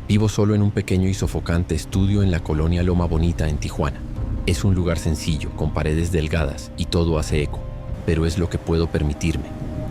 Vivo solo en un pequeño y sofocante estudio en la colonia Loma Bonita en Tijuana. Es un lugar sencillo, con paredes delgadas y todo hace eco, pero es lo que puedo permitirme.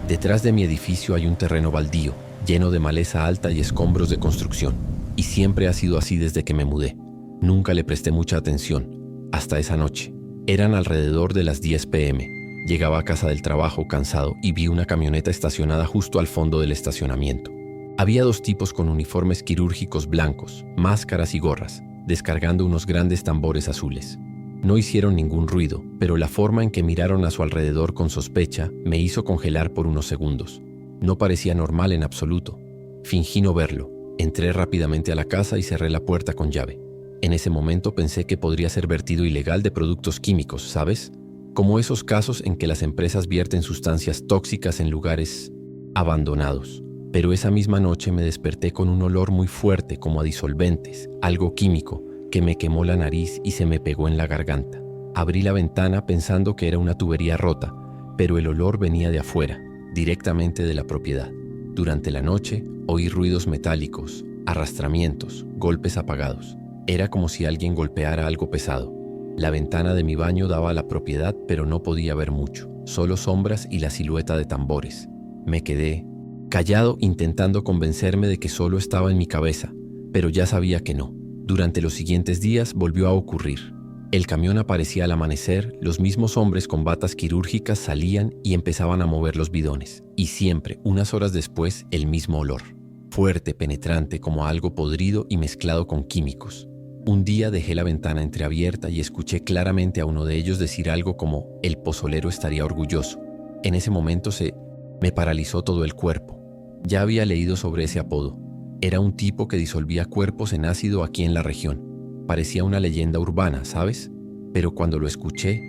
Detrás de mi edificio hay un terreno baldío, lleno de maleza alta y escombros de construcción, y siempre ha sido así desde que me mudé. Nunca le presté mucha atención, hasta esa noche. Eran alrededor de las 10 p.m. Llegaba a casa del trabajo cansado y vi una camioneta estacionada justo al fondo del estacionamiento. Había dos tipos con uniformes quirúrgicos blancos, máscaras y gorras, descargando unos grandes tambores azules. No hicieron ningún ruido, pero la forma en que miraron a su alrededor con sospecha me hizo congelar por unos segundos. No parecía normal en absoluto. Fingí no verlo. Entré rápidamente a la casa y cerré la puerta con llave. En ese momento pensé que podría ser vertido ilegal de productos químicos, ¿sabes? Como esos casos en que las empresas vierten sustancias tóxicas en lugares abandonados. Pero esa misma noche me desperté con un olor muy fuerte como a disolventes, algo químico, que me quemó la nariz y se me pegó en la garganta. Abrí la ventana pensando que era una tubería rota, pero el olor venía de afuera, directamente de la propiedad. Durante la noche oí ruidos metálicos, arrastramientos, golpes apagados. Era como si alguien golpeara algo pesado. La ventana de mi baño daba a la propiedad, pero no podía ver mucho, solo sombras y la silueta de tambores. Me quedé callado intentando convencerme de que solo estaba en mi cabeza, pero ya sabía que no. Durante los siguientes días volvió a ocurrir. El camión aparecía al amanecer, los mismos hombres con batas quirúrgicas salían y empezaban a mover los bidones. Y siempre, unas horas después, el mismo olor. Fuerte, penetrante, como algo podrido y mezclado con químicos. Un día dejé la ventana entreabierta y escuché claramente a uno de ellos decir algo como «el pozolero estaría orgulloso». En ese momento me paralizó todo el cuerpo. Ya había leído sobre ese apodo. Era un tipo que disolvía cuerpos en ácido aquí en la región. Parecía una leyenda urbana, ¿sabes? Pero cuando lo escuché,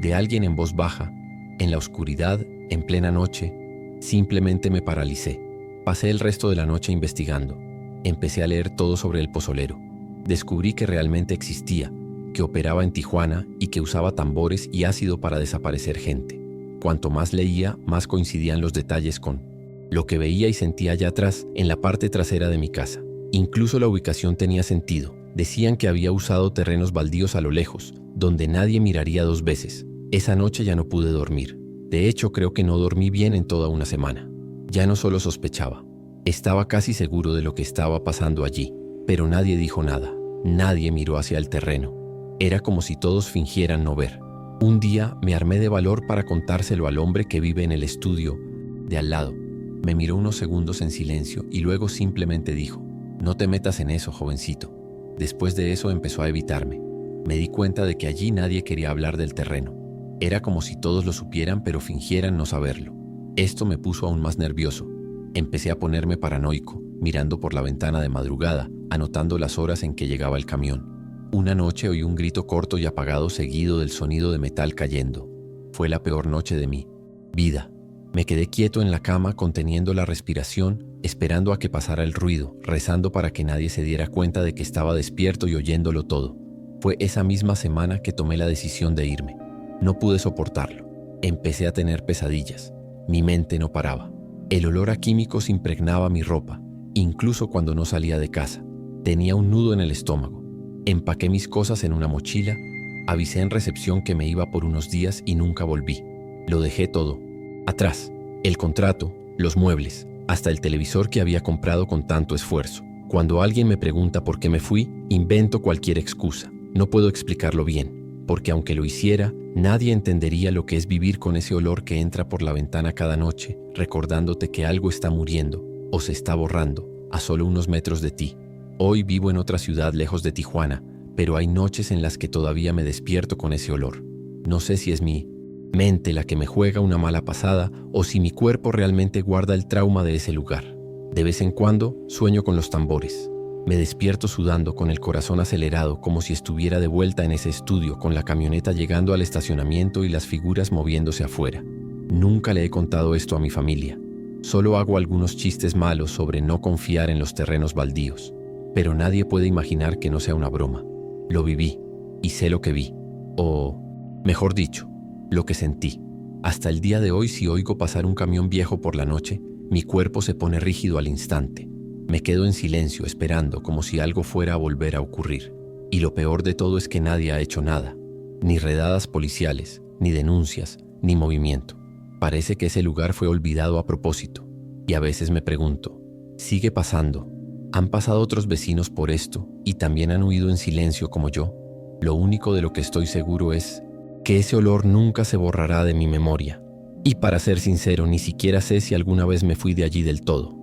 de alguien en voz baja, en la oscuridad, en plena noche, simplemente me paralicé. Pasé el resto de la noche investigando. Empecé a leer todo sobre el pozolero. Descubrí que realmente existía, que operaba en Tijuana y que usaba tambores y ácido para desaparecer gente. Cuanto más leía, más coincidían los detalles con lo que veía y sentía allá atrás, en la parte trasera de mi casa. Incluso la ubicación tenía sentido. Decían que había usado terrenos baldíos a lo lejos, donde nadie miraría dos veces. Esa noche ya no pude dormir. De hecho, creo que no dormí bien en toda una semana. Ya no solo sospechaba. Estaba casi seguro de lo que estaba pasando allí, pero nadie dijo nada. Nadie miró hacia el terreno. Era como si todos fingieran no ver. Un día me armé de valor para contárselo al hombre que vive en el estudio de al lado. Me miró unos segundos en silencio y luego simplemente dijo: «No te metas en eso, jovencito». Después de eso empezó a evitarme. Me di cuenta de que allí nadie quería hablar del terreno. Era como si todos lo supieran pero fingieran no saberlo. Esto me puso aún más nervioso. Empecé a ponerme paranoico, mirando por la ventana de madrugada, anotando las horas en que llegaba el camión. Una noche oí un grito corto y apagado seguido del sonido de metal cayendo. Fue la peor noche de mi vida. Me quedé quieto en la cama conteniendo la respiración, esperando a que pasara el ruido, rezando para que nadie se diera cuenta de que estaba despierto y oyéndolo todo. Fue esa misma semana que tomé la decisión de irme. No pude soportarlo. Empecé a tener pesadillas. Mi mente no paraba. El olor a químicos impregnaba mi ropa, incluso cuando no salía de casa. Tenía un nudo en el estómago. Empaqué mis cosas en una mochila, avisé en recepción que me iba por unos días y nunca volví. Lo dejé todo atrás, el contrato, los muebles, hasta el televisor que había comprado con tanto esfuerzo. Cuando alguien me pregunta por qué me fui, invento cualquier excusa. No puedo explicarlo bien, porque aunque lo hiciera, nadie entendería lo que es vivir con ese olor que entra por la ventana cada noche, recordándote que algo está muriendo o se está borrando a solo unos metros de ti. Hoy vivo en otra ciudad lejos de Tijuana, pero hay noches en las que todavía me despierto con ese olor. No sé si es mi mente la que me juega una mala pasada o si mi cuerpo realmente guarda el trauma de ese lugar. De vez en cuando sueño con los tambores. Me despierto sudando con el corazón acelerado como si estuviera de vuelta en ese estudio con la camioneta llegando al estacionamiento y las figuras moviéndose afuera. Nunca le he contado esto a mi familia. Solo hago algunos chistes malos sobre no confiar en los terrenos baldíos. Pero nadie puede imaginar que no sea una broma. Lo viví y sé lo que vi. O, mejor dicho, lo que sentí. Hasta el día de hoy, si oigo pasar un camión viejo por la noche, mi cuerpo se pone rígido al instante. Me quedo en silencio esperando como si algo fuera a volver a ocurrir. Y lo peor de todo es que nadie ha hecho nada. Ni redadas policiales, ni denuncias, ni movimiento. Parece que ese lugar fue olvidado a propósito. Y a veces me pregunto, ¿sigue pasando? ¿Han pasado otros vecinos por esto y también han huido en silencio como yo? Lo único de lo que estoy seguro es que ese olor nunca se borrará de mi memoria. Y para ser sincero, ni siquiera sé si alguna vez me fui de allí del todo.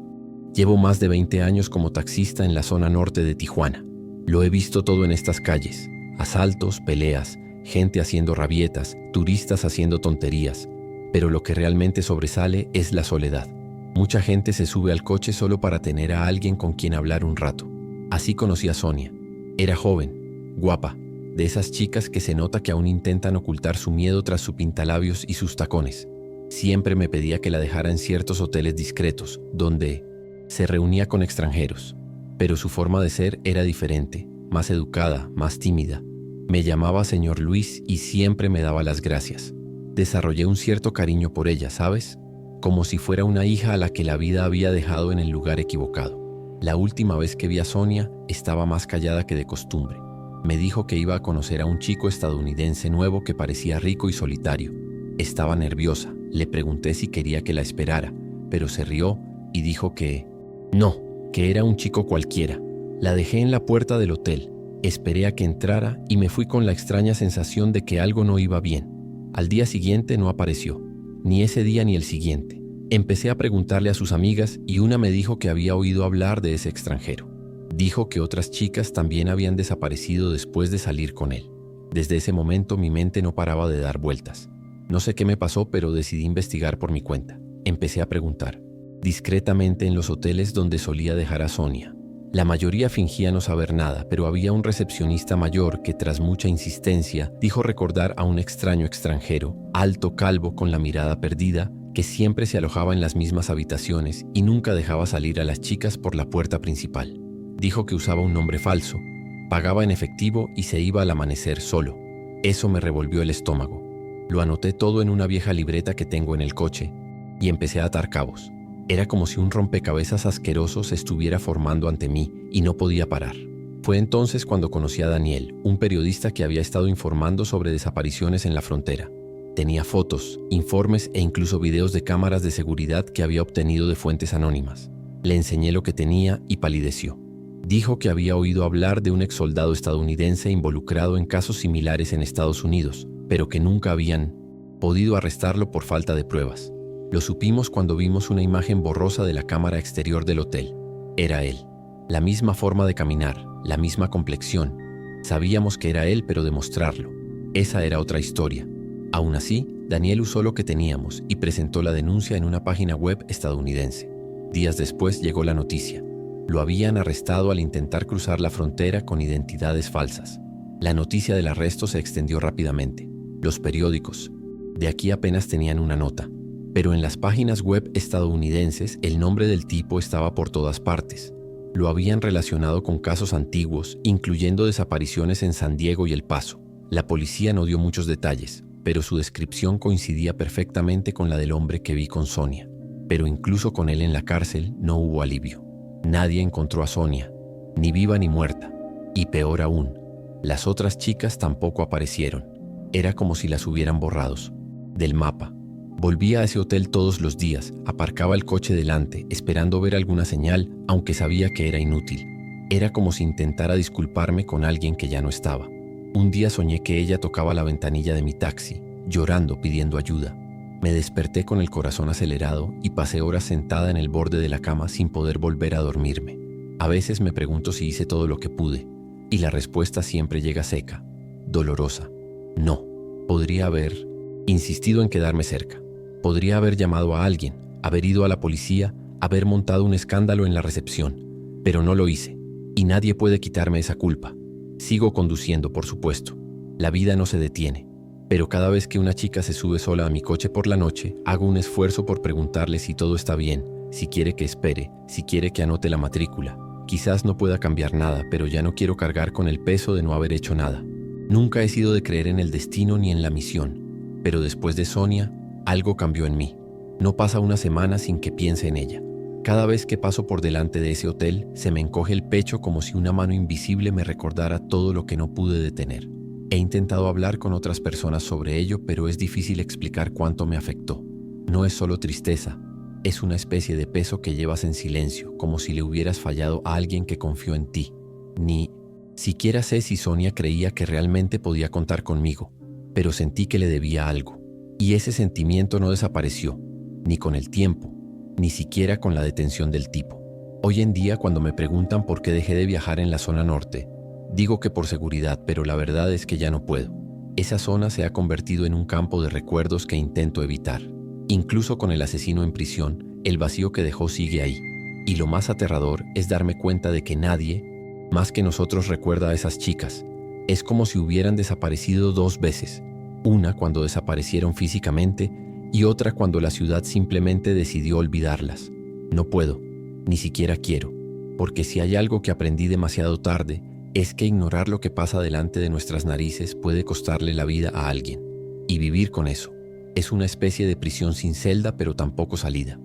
Llevo más de 20 años como taxista en la zona norte de Tijuana. Lo he visto todo en estas calles. Asaltos, peleas, gente haciendo rabietas, turistas haciendo tonterías. Pero lo que realmente sobresale es la soledad. Mucha gente se sube al coche solo para tener a alguien con quien hablar un rato. Así conocí a Sonia. Era joven, guapa, de esas chicas que se nota que aún intentan ocultar su miedo tras su pintalabios y sus tacones. Siempre me pedía que la dejara en ciertos hoteles discretos, donde se reunía con extranjeros. Pero su forma de ser era diferente, más educada, más tímida. Me llamaba señor Luis y siempre me daba las gracias. Desarrollé un cierto cariño por ella, ¿sabes? Como si fuera una hija a la que la vida había dejado en el lugar equivocado. La última vez que vi a Sonia, estaba más callada que de costumbre. Me dijo que iba a conocer a un chico estadounidense nuevo que parecía rico y solitario. Estaba nerviosa. Le pregunté si quería que la esperara, pero se rió y dijo que no, que era un chico cualquiera. La dejé en la puerta del hotel. Esperé a que entrara y me fui con la extraña sensación de que algo no iba bien. Al día siguiente no apareció, ni ese día ni el siguiente. Empecé a preguntarle a sus amigas y una me dijo que había oído hablar de ese extranjero. Dijo que otras chicas también habían desaparecido después de salir con él. Desde ese momento mi mente no paraba de dar vueltas. No sé qué me pasó, pero decidí investigar por mi cuenta. Empecé a preguntar, discretamente en los hoteles donde solía dejar a Sonia. La mayoría fingía no saber nada, pero había un recepcionista mayor que, tras mucha insistencia, dijo recordar a un extraño extranjero, alto, calvo, con la mirada perdida, que siempre se alojaba en las mismas habitaciones y nunca dejaba salir a las chicas por la puerta principal. Dijo que usaba un nombre falso, pagaba en efectivo y se iba al amanecer solo. Eso me revolvió el estómago. Lo anoté todo en una vieja libreta que tengo en el coche y empecé a atar cabos. Era como si un rompecabezas asqueroso se estuviera formando ante mí y no podía parar. Fue entonces cuando conocí a Daniel, un periodista que había estado informando sobre desapariciones en la frontera. Tenía fotos, informes e incluso videos de cámaras de seguridad que había obtenido de fuentes anónimas. Le enseñé lo que tenía y palideció. Dijo que había oído hablar de un exsoldado estadounidense involucrado en casos similares en Estados Unidos, pero que nunca habían podido arrestarlo por falta de pruebas. Lo supimos cuando vimos una imagen borrosa de la cámara exterior del hotel. Era él. La misma forma de caminar, la misma complexión. Sabíamos que era él, pero demostrarlo. Esa era otra historia. Aún así, Daniel usó lo que teníamos y presentó la denuncia en una página web estadounidense. Días después llegó la noticia. Lo habían arrestado al intentar cruzar la frontera con identidades falsas. La noticia del arresto se extendió rápidamente. Los periódicos de aquí apenas tenían una nota, pero en las páginas web estadounidenses el nombre del tipo estaba por todas partes. Lo habían relacionado con casos antiguos, incluyendo desapariciones en San Diego y El Paso. La policía no dio muchos detalles, pero su descripción coincidía perfectamente con la del hombre que vi con Sonia. Pero incluso con él en la cárcel no hubo alivio. Nadie encontró a Sonia, ni viva ni muerta. Y peor aún, las otras chicas tampoco aparecieron. Era como si las hubieran borrado del mapa. Volvía a ese hotel todos los días, aparcaba el coche delante, esperando ver alguna señal, aunque sabía que era inútil. Era como si intentara disculparme con alguien que ya no estaba. Un día soñé que ella tocaba la ventanilla de mi taxi, llorando, pidiendo ayuda. Me desperté con el corazón acelerado y pasé horas sentada en el borde de la cama sin poder volver a dormirme. A veces me pregunto si hice todo lo que pude, y la respuesta siempre llega seca, dolorosa. No, podría haber insistido en quedarme cerca. Podría haber llamado a alguien, haber ido a la policía, haber montado un escándalo en la recepción, pero no lo hice, y nadie puede quitarme esa culpa. Sigo conduciendo, por supuesto. La vida no se detiene. Pero cada vez que una chica se sube sola a mi coche por la noche, hago un esfuerzo por preguntarle si todo está bien, si quiere que espere, si quiere que anote la matrícula. Quizás no pueda cambiar nada, pero ya no quiero cargar con el peso de no haber hecho nada. Nunca he sido de creer en el destino ni en la misión, pero después de Sonia, algo cambió en mí. No pasa una semana sin que piense en ella. Cada vez que paso por delante de ese hotel, se me encoge el pecho como si una mano invisible me recordara todo lo que no pude detener. He intentado hablar con otras personas sobre ello, pero es difícil explicar cuánto me afectó. No es solo tristeza, es una especie de peso que llevas en silencio, como si le hubieras fallado a alguien que confió en ti. Ni siquiera sé si Sonia creía que realmente podía contar conmigo, pero sentí que le debía algo. Y ese sentimiento no desapareció, ni con el tiempo, ni siquiera con la detención del tipo. Hoy en día, cuando me preguntan por qué dejé de viajar en la zona norte, digo que por seguridad, pero la verdad es que ya no puedo. Esa zona se ha convertido en un campo de recuerdos que intento evitar. Incluso con el asesino en prisión, el vacío que dejó sigue ahí. Y lo más aterrador es darme cuenta de que nadie, más que nosotros, recuerda a esas chicas. Es como si hubieran desaparecido 2 veces. Una cuando desaparecieron físicamente y otra cuando la ciudad simplemente decidió olvidarlas. No puedo, ni siquiera quiero, porque si hay algo que aprendí demasiado tarde, es que ignorar lo que pasa delante de nuestras narices puede costarle la vida a alguien. Y vivir con eso. Es una especie de prisión sin celda, pero tampoco salida.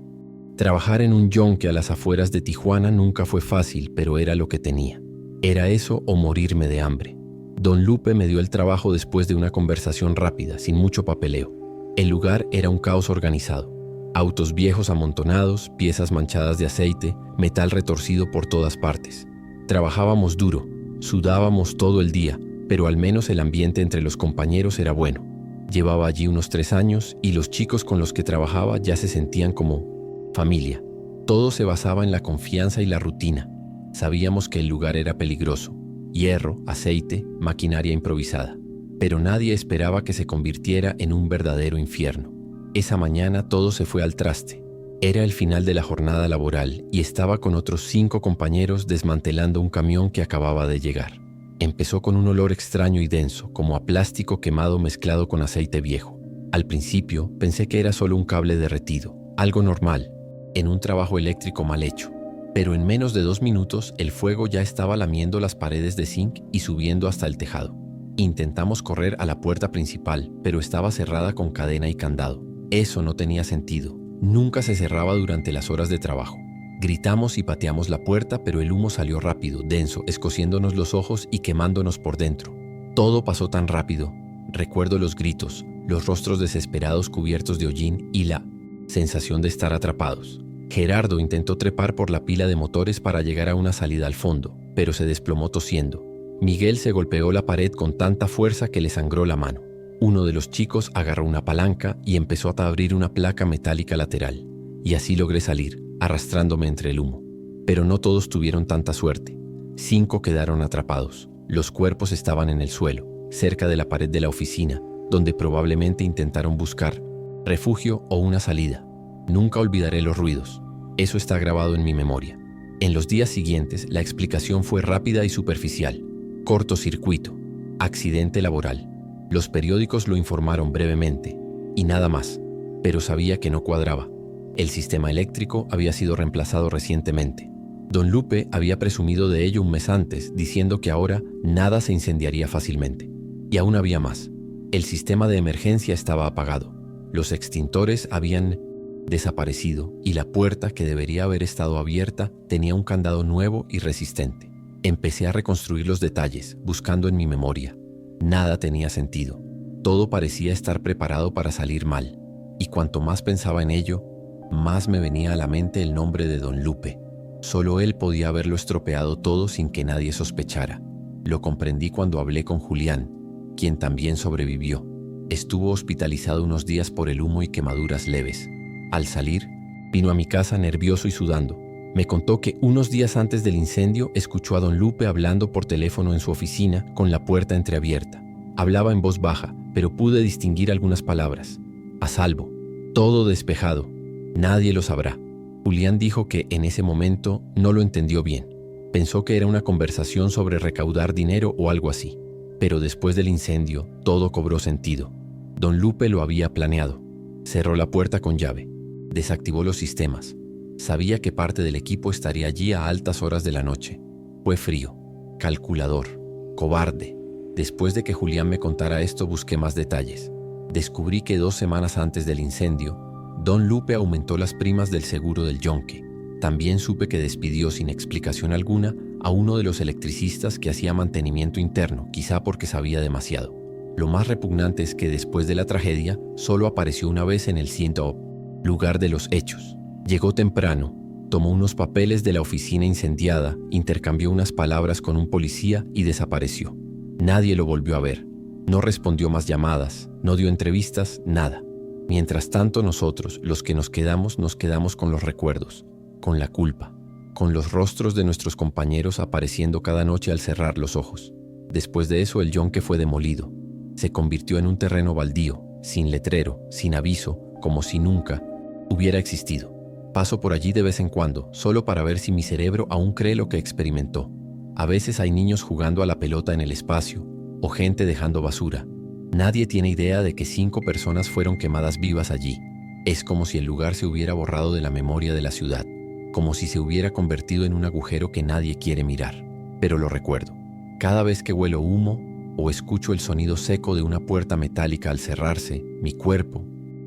Trabajar en un yonque a las afueras de Tijuana nunca fue fácil, pero era lo que tenía. Era eso o morirme de hambre. Don Lupe me dio el trabajo después de una conversación rápida, sin mucho papeleo. El lugar era un caos organizado. Autos viejos amontonados, piezas manchadas de aceite, metal retorcido por todas partes. Trabajábamos duro, sudábamos todo el día, pero al menos el ambiente entre los compañeros era bueno. Llevaba allí unos 3 años y los chicos con los que trabajaba ya se sentían como familia. Todo se basaba en la confianza y la rutina. Sabíamos que el lugar era peligroso. Hierro, aceite, maquinaria improvisada. Pero nadie esperaba que se convirtiera en un verdadero infierno. Esa mañana todo se fue al traste. Era el final de la jornada laboral y estaba con otros 5 compañeros desmantelando un camión que acababa de llegar. Empezó con un olor extraño y denso, como a plástico quemado mezclado con aceite viejo. Al principio pensé que era solo un cable derretido, algo normal, en un trabajo eléctrico mal hecho. Pero en menos de 2 minutos el fuego ya estaba lamiendo las paredes de zinc y subiendo hasta el tejado. Intentamos correr a la puerta principal, pero estaba cerrada con cadena y candado. Eso no tenía sentido. Nunca se cerraba durante las horas de trabajo. Gritamos y pateamos la puerta, pero el humo salió rápido, denso, escociéndonos los ojos y quemándonos por dentro. Todo pasó tan rápido. Recuerdo los gritos, los rostros desesperados cubiertos de hollín y la sensación de estar atrapados. Gerardo intentó trepar por la pila de motores para llegar a una salida al fondo, pero se desplomó tosiendo. Miguel se golpeó la pared con tanta fuerza que le sangró la mano. Uno de los chicos agarró una palanca y empezó a abrir una placa metálica lateral. Y así logré salir, arrastrándome entre el humo. Pero no todos tuvieron tanta suerte. 5 quedaron atrapados. Los cuerpos estaban en el suelo, cerca de la pared de la oficina, donde probablemente intentaron buscar refugio o una salida. Nunca olvidaré los ruidos. Eso está grabado en mi memoria. En los días siguientes, la explicación fue rápida y superficial. Cortocircuito. Accidente laboral. Los periódicos lo informaron brevemente. Y nada más. Pero sabía que no cuadraba. El sistema eléctrico había sido reemplazado recientemente. Don Lupe había presumido de ello un mes antes, diciendo que ahora nada se incendiaría fácilmente. Y aún había más. El sistema de emergencia estaba apagado. Los extintores habían desaparecido y la puerta, que debería haber estado abierta, tenía un candado nuevo y resistente. Empecé a reconstruir los detalles, buscando en mi memoria. Nada tenía sentido. Todo parecía estar preparado para salir mal. Y cuanto más pensaba en ello, más me venía a la mente el nombre de Don Lupe. Solo él podía haberlo estropeado todo sin que nadie sospechara. Lo comprendí cuando hablé con Julián, quien también sobrevivió. Estuvo hospitalizado unos días por el humo y quemaduras leves. Al salir, vino a mi casa nervioso y sudando. Me contó que unos días antes del incendio escuchó a Don Lupe hablando por teléfono en su oficina con la puerta entreabierta. Hablaba en voz baja, pero pude distinguir algunas palabras. A salvo, todo despejado, nadie lo sabrá. Julián dijo que en ese momento no lo entendió bien. Pensó que era una conversación sobre recaudar dinero o algo así. Pero después del incendio, todo cobró sentido. Don Lupe lo había planeado. Cerró la puerta con llave. Desactivó los sistemas. Sabía que parte del equipo estaría allí a altas horas de la noche. Fue frío, calculador, cobarde. Después de que Julián me contara esto, busqué más detalles. Descubrí que 2 semanas antes del incendio, Don Lupe aumentó las primas del seguro del yonque. También supe que despidió sin explicación alguna a uno de los electricistas que hacía mantenimiento interno, quizá porque sabía demasiado. Lo más repugnante es que después de la tragedia solo apareció una vez en el lugar de los hechos. Llegó temprano, tomó unos papeles de la oficina incendiada, intercambió unas palabras con un policía y desapareció. Nadie lo volvió a ver. No respondió más llamadas, no dio entrevistas, nada. Mientras tanto nosotros, los que nos quedamos con los recuerdos, con la culpa, con los rostros de nuestros compañeros apareciendo cada noche al cerrar los ojos. Después de eso el yunque fue demolido. Se convirtió en un terreno baldío, sin letrero, sin aviso, como si nunca hubiera existido. Paso por allí de vez en cuando, solo para ver si mi cerebro aún cree lo que experimentó. A veces hay niños jugando a la pelota en el espacio, o gente dejando basura. Nadie tiene idea de que 5 personas fueron quemadas vivas allí. Es como si el lugar se hubiera borrado de la memoria de la ciudad, como si se hubiera convertido en un agujero que nadie quiere mirar. Pero lo recuerdo. Cada vez que huelo humo o escucho el sonido seco de una puerta metálica al cerrarse, mi cuerpo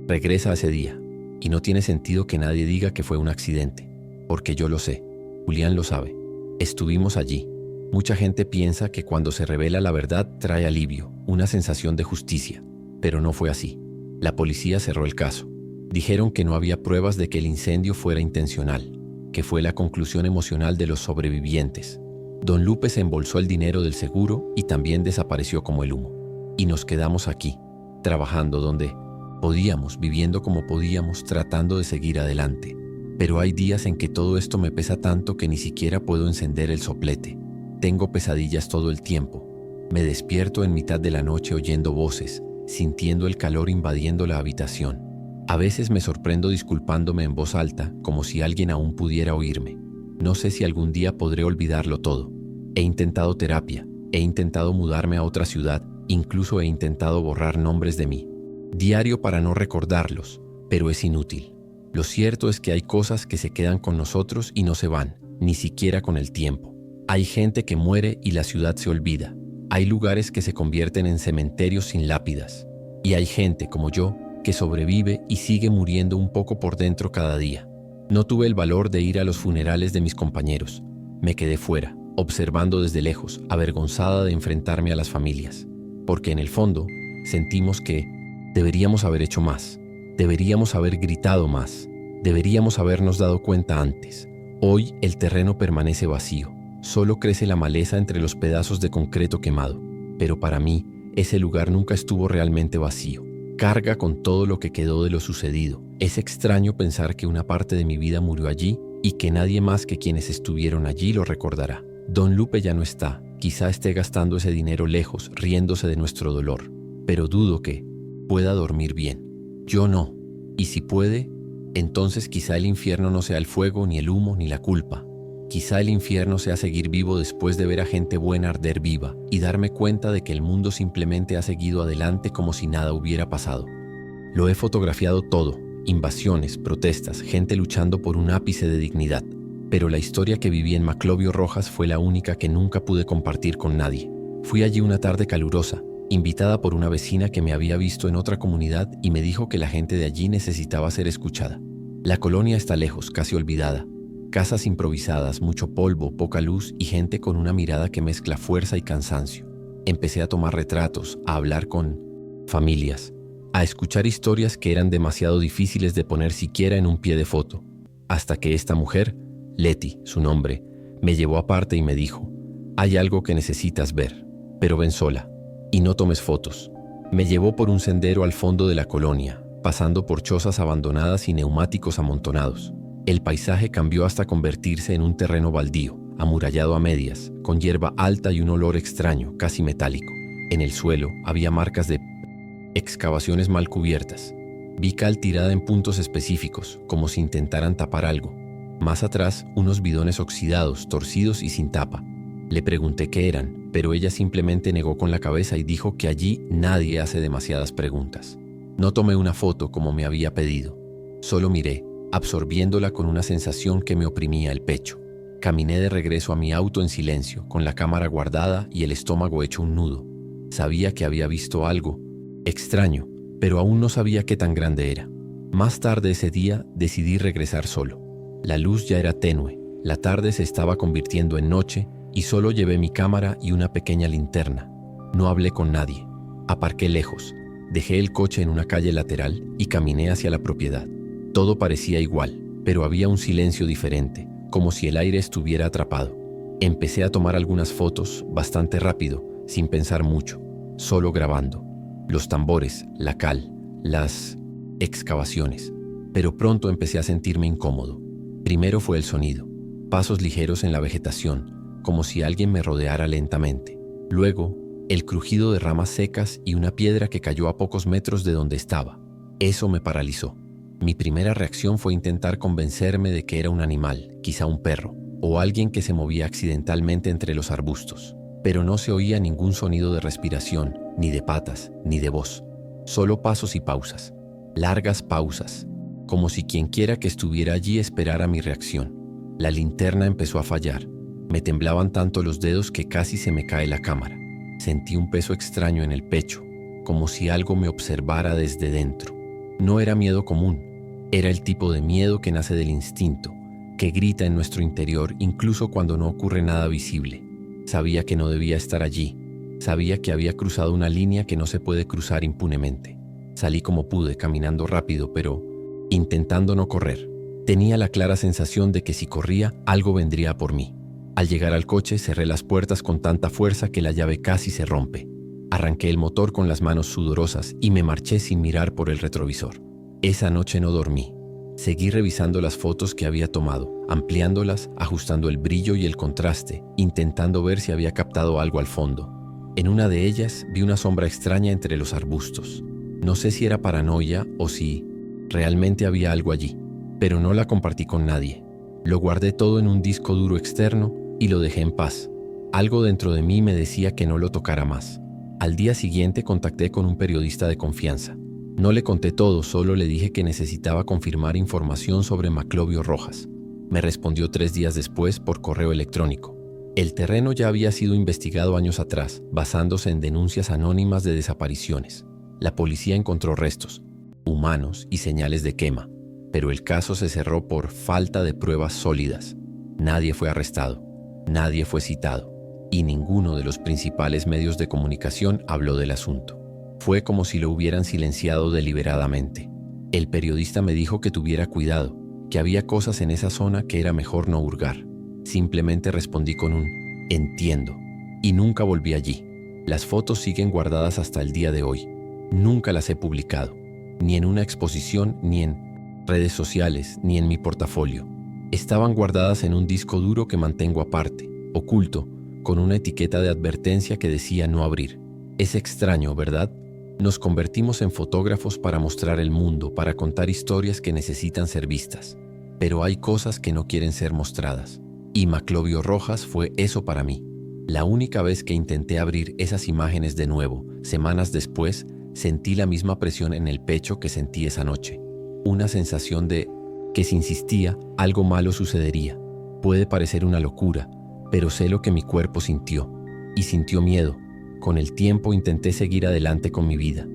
regresa a ese día. Y no tiene sentido que nadie diga que fue un accidente, porque yo lo sé. Julián lo sabe. Estuvimos allí. Mucha gente piensa que cuando se revela la verdad trae alivio, una sensación de justicia, pero no fue así. La policía cerró el caso. Dijeron que no había pruebas de que el incendio fuera intencional, que fue la conclusión emocional de los sobrevivientes. Don Lupe se embolsó el dinero del seguro y también desapareció como el humo. Y nos quedamos aquí, trabajando donde podíamos, viviendo como podíamos, tratando de seguir adelante. Pero hay días en que todo esto me pesa tanto que ni siquiera puedo encender el soplete. Tengo pesadillas todo el tiempo. Me despierto en mitad de la noche oyendo voces, sintiendo el calor invadiendo la habitación. A veces me sorprendo disculpándome en voz alta, como si alguien aún pudiera oírme. No sé si algún día podré olvidarlo todo. He intentado terapia, he intentado mudarme a otra ciudad, incluso he intentado borrar nombres de mí. Diario para no recordarlos, pero es inútil. Lo cierto es que hay cosas que se quedan con nosotros y no se van, ni siquiera con el tiempo. Hay gente que muere y la ciudad se olvida. Hay lugares que se convierten en cementerios sin lápidas. Y hay gente como yo que sobrevive y sigue muriendo un poco por dentro cada día. No tuve el valor de ir a los funerales de mis compañeros. Me quedé fuera, observando desde lejos, avergonzada de enfrentarme a las familias. Porque en el fondo, sentimos que deberíamos haber hecho más. Deberíamos haber gritado más. Deberíamos habernos dado cuenta antes. Hoy el terreno permanece vacío. Solo crece la maleza entre los pedazos de concreto quemado. Pero para mí, ese lugar nunca estuvo realmente vacío. Carga con todo lo que quedó de lo sucedido. Es extraño pensar que una parte de mi vida murió allí y que nadie más que quienes estuvieron allí lo recordará. Don Lupe ya no está. Quizá esté gastando ese dinero lejos, riéndose de nuestro dolor. Pero dudo que pueda dormir bien. Yo no. Y si puede, entonces quizá el infierno no sea el fuego, ni el humo, ni la culpa. Quizá el infierno sea seguir vivo después de ver a gente buena arder viva y darme cuenta de que el mundo simplemente ha seguido adelante como si nada hubiera pasado. Lo he fotografiado todo, invasiones, protestas, gente luchando por un ápice de dignidad. Pero la historia que viví en Maclovio Rojas fue la única que nunca pude compartir con nadie. Fui allí una tarde calurosa, invitada por una vecina que me había visto en otra comunidad y me dijo que la gente de allí necesitaba ser escuchada. La colonia está lejos, casi olvidada. Casas improvisadas, mucho polvo, poca luz y gente con una mirada que mezcla fuerza y cansancio. Empecé a tomar retratos, a hablar con familias, a escuchar historias que eran demasiado difíciles de poner siquiera en un pie de foto, hasta que esta mujer, Leti, su nombre, me llevó aparte y me dijo: hay algo que necesitas ver, pero ven sola y no tomes fotos. Me llevó por un sendero al fondo de la colonia, pasando por chozas abandonadas y neumáticos amontonados. El paisaje cambió hasta convertirse en un terreno baldío, amurallado a medias, con hierba alta y un olor extraño, casi metálico. En el suelo había marcas de excavaciones mal cubiertas. Vi cal tirada en puntos específicos, como si intentaran tapar algo. Más atrás, unos bidones oxidados, torcidos y sin tapa. Le pregunté qué eran, pero ella simplemente negó con la cabeza y dijo que allí nadie hace demasiadas preguntas. No tomé una foto como me había pedido. Solo miré, absorbiéndola con una sensación que me oprimía el pecho. Caminé de regreso a mi auto en silencio, con la cámara guardada y el estómago hecho un nudo. Sabía que había visto algo extraño, pero aún no sabía qué tan grande era. Más tarde ese día decidí regresar solo. La luz ya era tenue, la tarde se estaba convirtiendo en noche y solo llevé mi cámara y una pequeña linterna. No hablé con nadie. Aparqué lejos, dejé el coche en una calle lateral y caminé hacia la propiedad. Todo parecía igual, pero había un silencio diferente, como si el aire estuviera atrapado. Empecé a tomar algunas fotos bastante rápido, sin pensar mucho, solo grabando. Los tambores, la cal, las excavaciones. Pero pronto empecé a sentirme incómodo. Primero fue el sonido, pasos ligeros en la vegetación, como si alguien me rodeara lentamente. Luego, el crujido de ramas secas y una piedra que cayó a pocos metros de donde estaba. Eso me paralizó. Mi primera reacción fue intentar convencerme de que era un animal, quizá un perro, o alguien que se movía accidentalmente entre los arbustos. Pero no se oía ningún sonido de respiración, ni de patas, ni de voz. Solo pasos y pausas. Largas pausas, como si quienquiera que estuviera allí esperara mi reacción. La linterna empezó a fallar. Me temblaban tanto los dedos que casi se me cae la cámara. Sentí un peso extraño en el pecho, como si algo me observara desde dentro. No era miedo común, era el tipo de miedo que nace del instinto, que grita en nuestro interior incluso cuando no ocurre nada visible. Sabía que no debía estar allí, sabía que había cruzado una línea que no se puede cruzar impunemente. Salí como pude, caminando rápido, pero intentando no correr. Tenía la clara sensación de que si corría, algo vendría por mí. Al llegar al coche, cerré las puertas con tanta fuerza que la llave casi se rompe. Arranqué el motor con las manos sudorosas y me marché sin mirar por el retrovisor. Esa noche no dormí. Seguí revisando las fotos que había tomado, ampliándolas, ajustando el brillo y el contraste, intentando ver si había captado algo al fondo. En una de ellas vi una sombra extraña entre los arbustos. No sé si era paranoia o si realmente había algo allí, pero no la compartí con nadie. Lo guardé todo en un disco duro externo y lo dejé en paz. Algo dentro de mí me decía que no lo tocara más. Al día siguiente contacté con un periodista de confianza. No le conté todo, solo le dije que necesitaba confirmar información sobre Maclovio Rojas. Me respondió 3 días después por correo electrónico. El terreno ya había sido investigado años atrás, basándose en denuncias anónimas de desapariciones. La policía encontró restos humanos y señales de quema, pero el caso se cerró por falta de pruebas sólidas. Nadie fue arrestado, nadie fue citado, y ninguno de los principales medios de comunicación habló del asunto. Fue como si lo hubieran silenciado deliberadamente. El periodista me dijo que tuviera cuidado, que había cosas en esa zona que era mejor no hurgar. Simplemente respondí con un «entiendo», y nunca volví allí. Las fotos siguen guardadas hasta el día de hoy. Nunca las he publicado, ni en una exposición, ni en redes sociales, ni en mi portafolio. Estaban guardadas en un disco duro que mantengo aparte, oculto, con una etiqueta de advertencia que decía no abrir. Es extraño, ¿verdad? Nos convertimos en fotógrafos para mostrar el mundo, para contar historias que necesitan ser vistas. Pero hay cosas que no quieren ser mostradas. Y Maclovio Rojas fue eso para mí. La única vez que intenté abrir esas imágenes de nuevo, semanas después, sentí la misma presión en el pecho que sentí esa noche. Una sensación de que si insistía, algo malo sucedería. Puede parecer una locura, pero sé lo que mi cuerpo sintió. Y sintió miedo. Con el tiempo intenté seguir adelante con mi vida.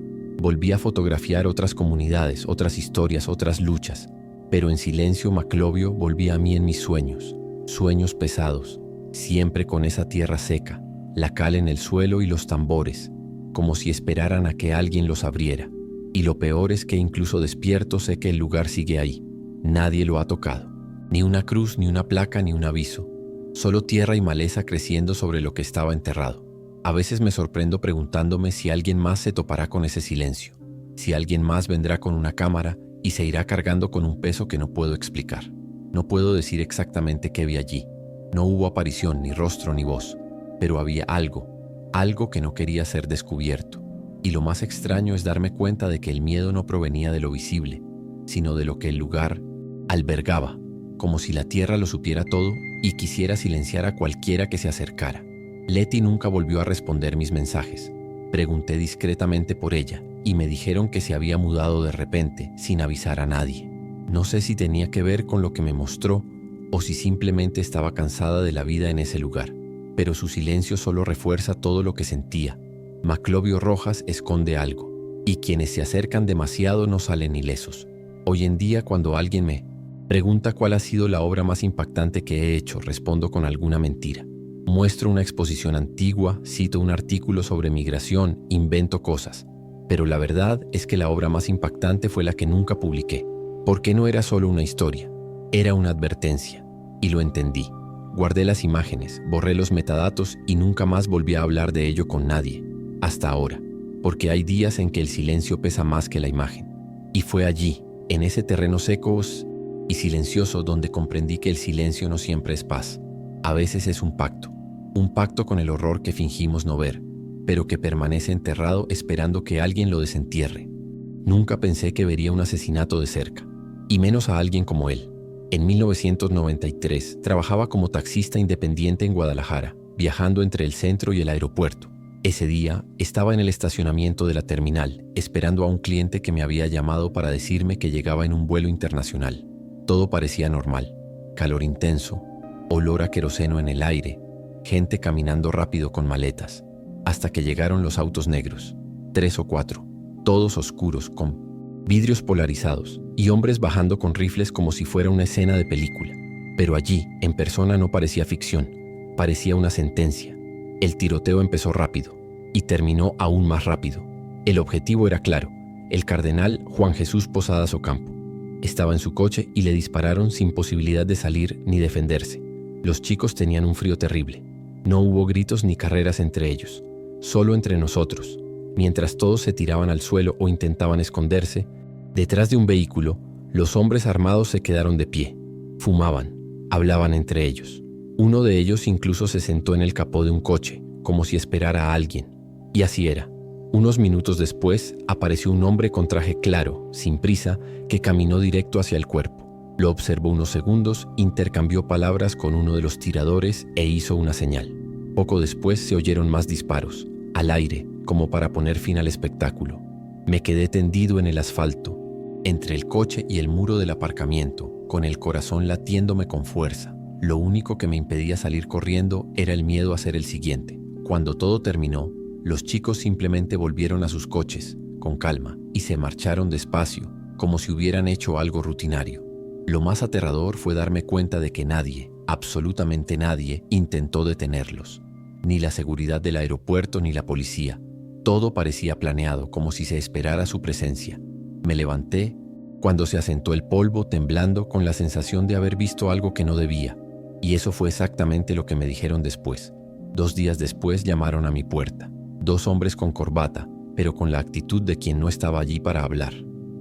Volví a fotografiar otras comunidades, otras historias, otras luchas. Pero en silencio Maclovio volvía a mí en mis sueños. Sueños pesados, siempre con esa tierra seca, la cal en el suelo y los tambores, como si esperaran a que alguien los abriera. Y lo peor es que incluso despierto sé que el lugar sigue ahí. Nadie lo ha tocado. Ni una cruz, ni una placa, ni un aviso. Solo tierra y maleza creciendo sobre lo que estaba enterrado. A veces me sorprendo preguntándome si alguien más se topará con ese silencio. Si alguien más vendrá con una cámara y se irá cargando con un peso que no puedo explicar. No puedo decir exactamente qué vi allí. No hubo aparición, ni rostro, ni voz. Pero había algo que no quería ser descubierto. Y lo más extraño es darme cuenta de que el miedo no provenía de lo visible, sino de lo que el lugar albergaba, como si la tierra lo supiera todo y quisiera silenciar a cualquiera que se acercara. Leti nunca volvió a responder mis mensajes. Pregunté discretamente por ella y me dijeron que se había mudado de repente, sin avisar a nadie. No sé si tenía que ver con lo que me mostró o si simplemente estaba cansada de la vida en ese lugar, pero su silencio solo refuerza todo lo que sentía. Maclovio Rojas esconde algo, y quienes se acercan demasiado no salen ilesos. Hoy en día, cuando alguien me Pregunta cuál ha sido la obra más impactante que he hecho, respondo con alguna mentira. Muestro una exposición antigua, cito un artículo sobre migración, invento cosas. Pero la verdad es que la obra más impactante fue la que nunca publiqué, porque no era solo una historia, era una advertencia. Y lo entendí. Guardé las imágenes, borré los metadatos y nunca más volví a hablar de ello con nadie, hasta ahora, porque hay días en que el silencio pesa más que la imagen. Y fue allí, en ese terreno seco y silencioso, donde comprendí que el silencio no siempre es paz. A veces es un pacto con el horror que fingimos no ver, pero que permanece enterrado esperando que alguien lo desentierre. Nunca pensé que vería un asesinato de cerca, y menos a alguien como él. En 1993 trabajaba como taxista independiente en Guadalajara, viajando entre el centro y el aeropuerto. Ese día estaba en el estacionamiento de la terminal, esperando a un cliente que me había llamado para decirme que llegaba en un vuelo internacional. Todo parecía normal. Calor intenso, olor a queroseno en el aire, gente caminando rápido con maletas, hasta que llegaron los autos negros, 3 o 4, todos oscuros, con vidrios polarizados, y hombres bajando con rifles como si fuera una escena de película. Pero allí, en persona, no parecía ficción, parecía una sentencia. El tiroteo empezó rápido, y terminó aún más rápido. El objetivo era claro, el cardenal Juan Jesús Posadas Ocampo. Estaba en su coche y le dispararon sin posibilidad de salir ni defenderse. Los chicos tenían un frío terrible. No hubo gritos ni carreras entre ellos, solo entre nosotros. Mientras todos se tiraban al suelo o intentaban esconderse, detrás de un vehículo, los hombres armados se quedaron de pie. Fumaban, hablaban entre ellos. Uno de ellos incluso se sentó en el capó de un coche, como si esperara a alguien. Y así era. Unos minutos después, apareció un hombre con traje claro, sin prisa, que caminó directo hacia el cuerpo. Lo observó unos segundos, intercambió palabras con uno de los tiradores e hizo una señal. Poco después se oyeron más disparos, al aire, como para poner fin al espectáculo. Me quedé tendido en el asfalto, entre el coche y el muro del aparcamiento, con el corazón latiéndome con fuerza. Lo único que me impedía salir corriendo era el miedo a ser el siguiente. Cuando todo terminó, los chicos simplemente volvieron a sus coches, con calma, y se marcharon despacio, como si hubieran hecho algo rutinario. Lo más aterrador fue darme cuenta de que nadie, absolutamente nadie, intentó detenerlos. Ni la seguridad del aeropuerto ni la policía. Todo parecía planeado, como si se esperara su presencia. Me levanté cuando se asentó el polvo, temblando, con la sensación de haber visto algo que no debía. Y eso fue exactamente lo que me dijeron después. 2 días después llamaron a mi puerta. 2 hombres con corbata, pero con la actitud de quien no estaba allí para hablar.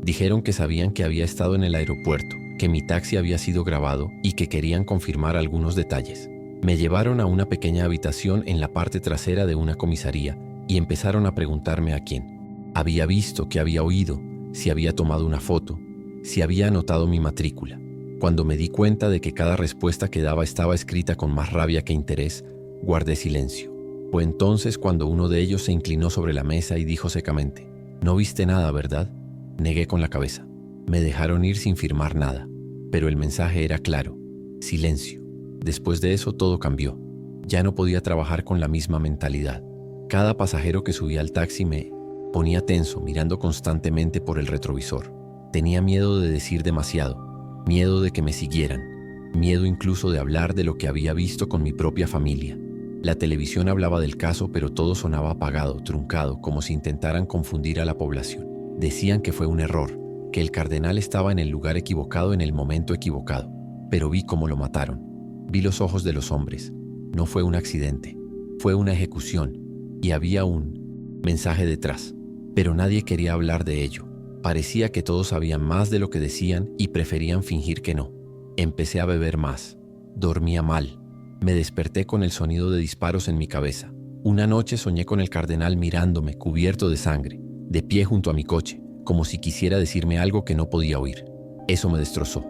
Dijeron que sabían que había estado en el aeropuerto, que mi taxi había sido grabado y que querían confirmar algunos detalles. Me llevaron a una pequeña habitación en la parte trasera de una comisaría y empezaron a preguntarme a quién había visto, qué había oído, si había tomado una foto, si había anotado mi matrícula. Cuando me di cuenta de que cada respuesta que daba estaba escrita con más rabia que interés, guardé silencio. Fue entonces cuando uno de ellos se inclinó sobre la mesa y dijo secamente: «No viste nada, ¿verdad?». Negué con la cabeza. Me dejaron ir sin firmar nada, pero el mensaje era claro: silencio. Después de eso todo cambió. Ya no podía trabajar con la misma mentalidad. Cada pasajero que subía al taxi me ponía tenso, mirando constantemente por el retrovisor. Tenía miedo de decir demasiado, miedo de que me siguieran, miedo incluso de hablar de lo que había visto con mi propia familia. La televisión hablaba del caso, pero todo sonaba apagado, truncado, como si intentaran confundir a la población. Decían que fue un error, que el cardenal estaba en el lugar equivocado en el momento equivocado. Pero vi cómo lo mataron. Vi los ojos de los hombres. No fue un accidente, fue una ejecución, y había un mensaje detrás. Pero nadie quería hablar de ello. Parecía que todos sabían más de lo que decían y preferían fingir que no. Empecé a beber más. Dormía mal. Me desperté con el sonido de disparos en mi cabeza. Una noche soñé con el cardenal mirándome, cubierto de sangre, de pie junto a mi coche, como si quisiera decirme algo que no podía oír. Eso me destrozó.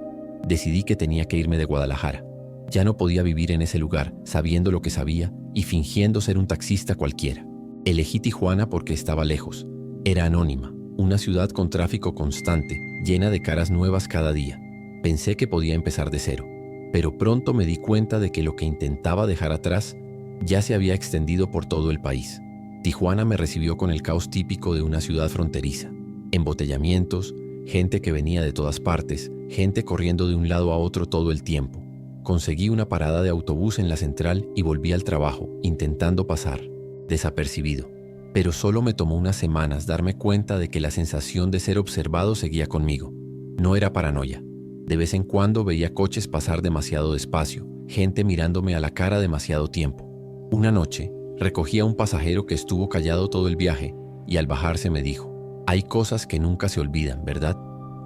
Decidí que tenía que irme de Guadalajara. Ya no podía vivir en ese lugar, sabiendo lo que sabía y fingiendo ser un taxista cualquiera. Elegí Tijuana porque estaba lejos. Era anónima, una ciudad con tráfico constante, llena de caras nuevas cada día. Pensé que podía empezar de cero. Pero pronto me di cuenta de que lo que intentaba dejar atrás ya se había extendido por todo el país. Tijuana me recibió con el caos típico de una ciudad fronteriza. Embotellamientos, gente que venía de todas partes, gente corriendo de un lado a otro todo el tiempo. Conseguí una parada de autobús en la central y volví al trabajo, intentando pasar desapercibido. Pero solo me tomó unas semanas darme cuenta de que la sensación de ser observado seguía conmigo. No era paranoia. De vez en cuando veía coches pasar demasiado despacio, gente mirándome a la cara demasiado tiempo. Una noche, recogí a un pasajero que estuvo callado todo el viaje y al bajarse me dijo: «Hay cosas que nunca se olvidan, ¿verdad?».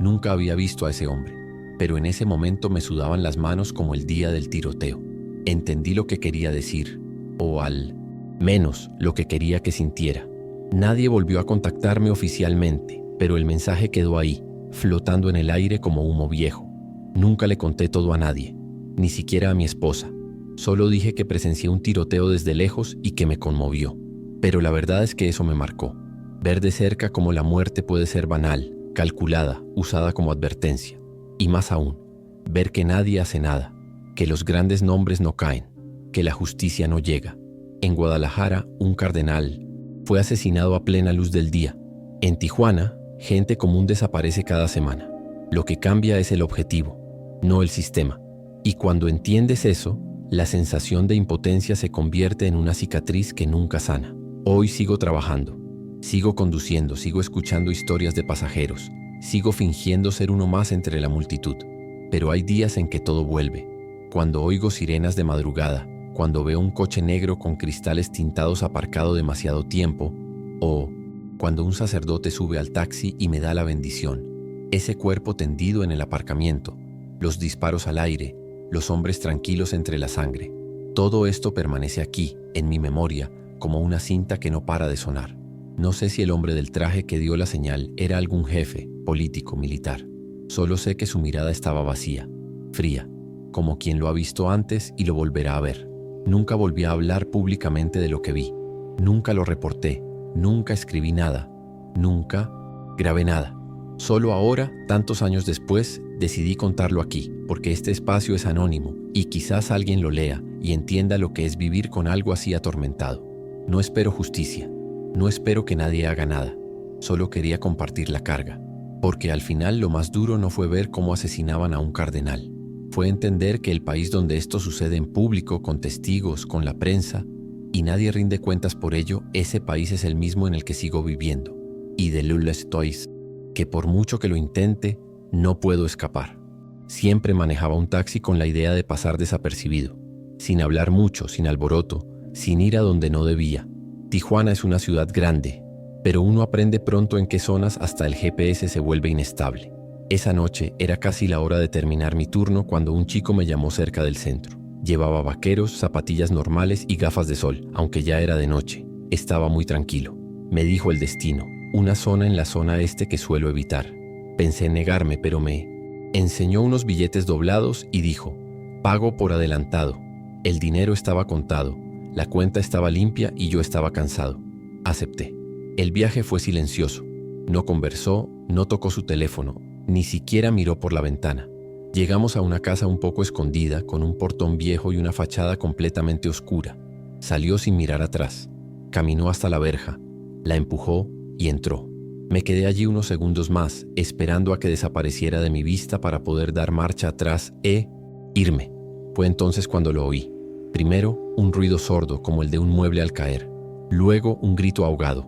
Nunca había visto a ese hombre, pero en ese momento me sudaban las manos como el día del tiroteo. Entendí lo que quería decir, o al menos lo que quería que sintiera. Nadie volvió a contactarme oficialmente, pero el mensaje quedó ahí, flotando en el aire como humo viejo. Nunca le conté todo a nadie, ni siquiera a mi esposa. Solo dije que presencié un tiroteo desde lejos y que me conmovió. Pero la verdad es que eso me marcó. Ver de cerca cómo la muerte puede ser banal, calculada, usada como advertencia. Y más aún, ver que nadie hace nada, que los grandes nombres no caen, que la justicia no llega. En Guadalajara, un cardenal fue asesinado a plena luz del día. En Tijuana, gente común desaparece cada semana. Lo que cambia es el objetivo, no el sistema. Y cuando entiendes eso, la sensación de impotencia se convierte en una cicatriz que nunca sana. Hoy sigo trabajando, sigo conduciendo, sigo escuchando historias de pasajeros, sigo fingiendo ser uno más entre la multitud. Pero hay días en que todo vuelve. Cuando oigo sirenas de madrugada, cuando veo un coche negro con cristales tintados aparcado demasiado tiempo, o cuando un sacerdote sube al taxi y me da la bendición, ese cuerpo tendido en el aparcamiento, los disparos al aire, los hombres tranquilos entre la sangre. Todo esto permanece aquí, en mi memoria, como una cinta que no para de sonar. No sé si el hombre del traje que dio la señal era algún jefe, político, militar. Solo sé que su mirada estaba vacía, fría, como quien lo ha visto antes y lo volverá a ver. Nunca volví a hablar públicamente de lo que vi. Nunca lo reporté, nunca escribí nada, nunca grabé nada. Solo ahora, tantos años después, decidí contarlo aquí, porque este espacio es anónimo y quizás alguien lo lea y entienda lo que es vivir con algo así atormentado. No espero justicia, no espero que nadie haga nada, solo quería compartir la carga, porque al final lo más duro no fue ver cómo asesinaban a un cardenal. Fue entender que el país donde esto sucede en público, con testigos, con la prensa, y nadie rinde cuentas por ello, ese país es el mismo en el que sigo viviendo. Y de Lula estoy, que por mucho que lo intente, no puedo escapar. Siempre manejaba un taxi con la idea de pasar desapercibido, sin hablar mucho, sin alboroto, sin ir a donde no debía. Tijuana es una ciudad grande, pero uno aprende pronto en qué zonas hasta el GPS se vuelve inestable. Esa noche era casi la hora de terminar mi turno cuando un chico me llamó cerca del centro. Llevaba vaqueros, zapatillas normales y gafas de sol, aunque ya era de noche. Estaba muy tranquilo. Me dijo el destino, una zona en la zona este que suelo evitar. Pensé en negarme, pero me enseñó unos billetes doblados y dijo: «Pago por adelantado». El dinero estaba contado, la cuenta estaba limpia y yo estaba cansado. Acepté. El viaje fue silencioso. No conversó, no tocó su teléfono, ni siquiera miró por la ventana. Llegamos a una casa un poco escondida, con un portón viejo y una fachada completamente oscura. Salió sin mirar atrás. Caminó hasta la verja, la empujó y entró. Me quedé allí unos segundos más, esperando a que desapareciera de mi vista para poder dar marcha atrás e irme. Fue entonces cuando lo oí. Primero, un ruido sordo como el de un mueble al caer. Luego, un grito ahogado.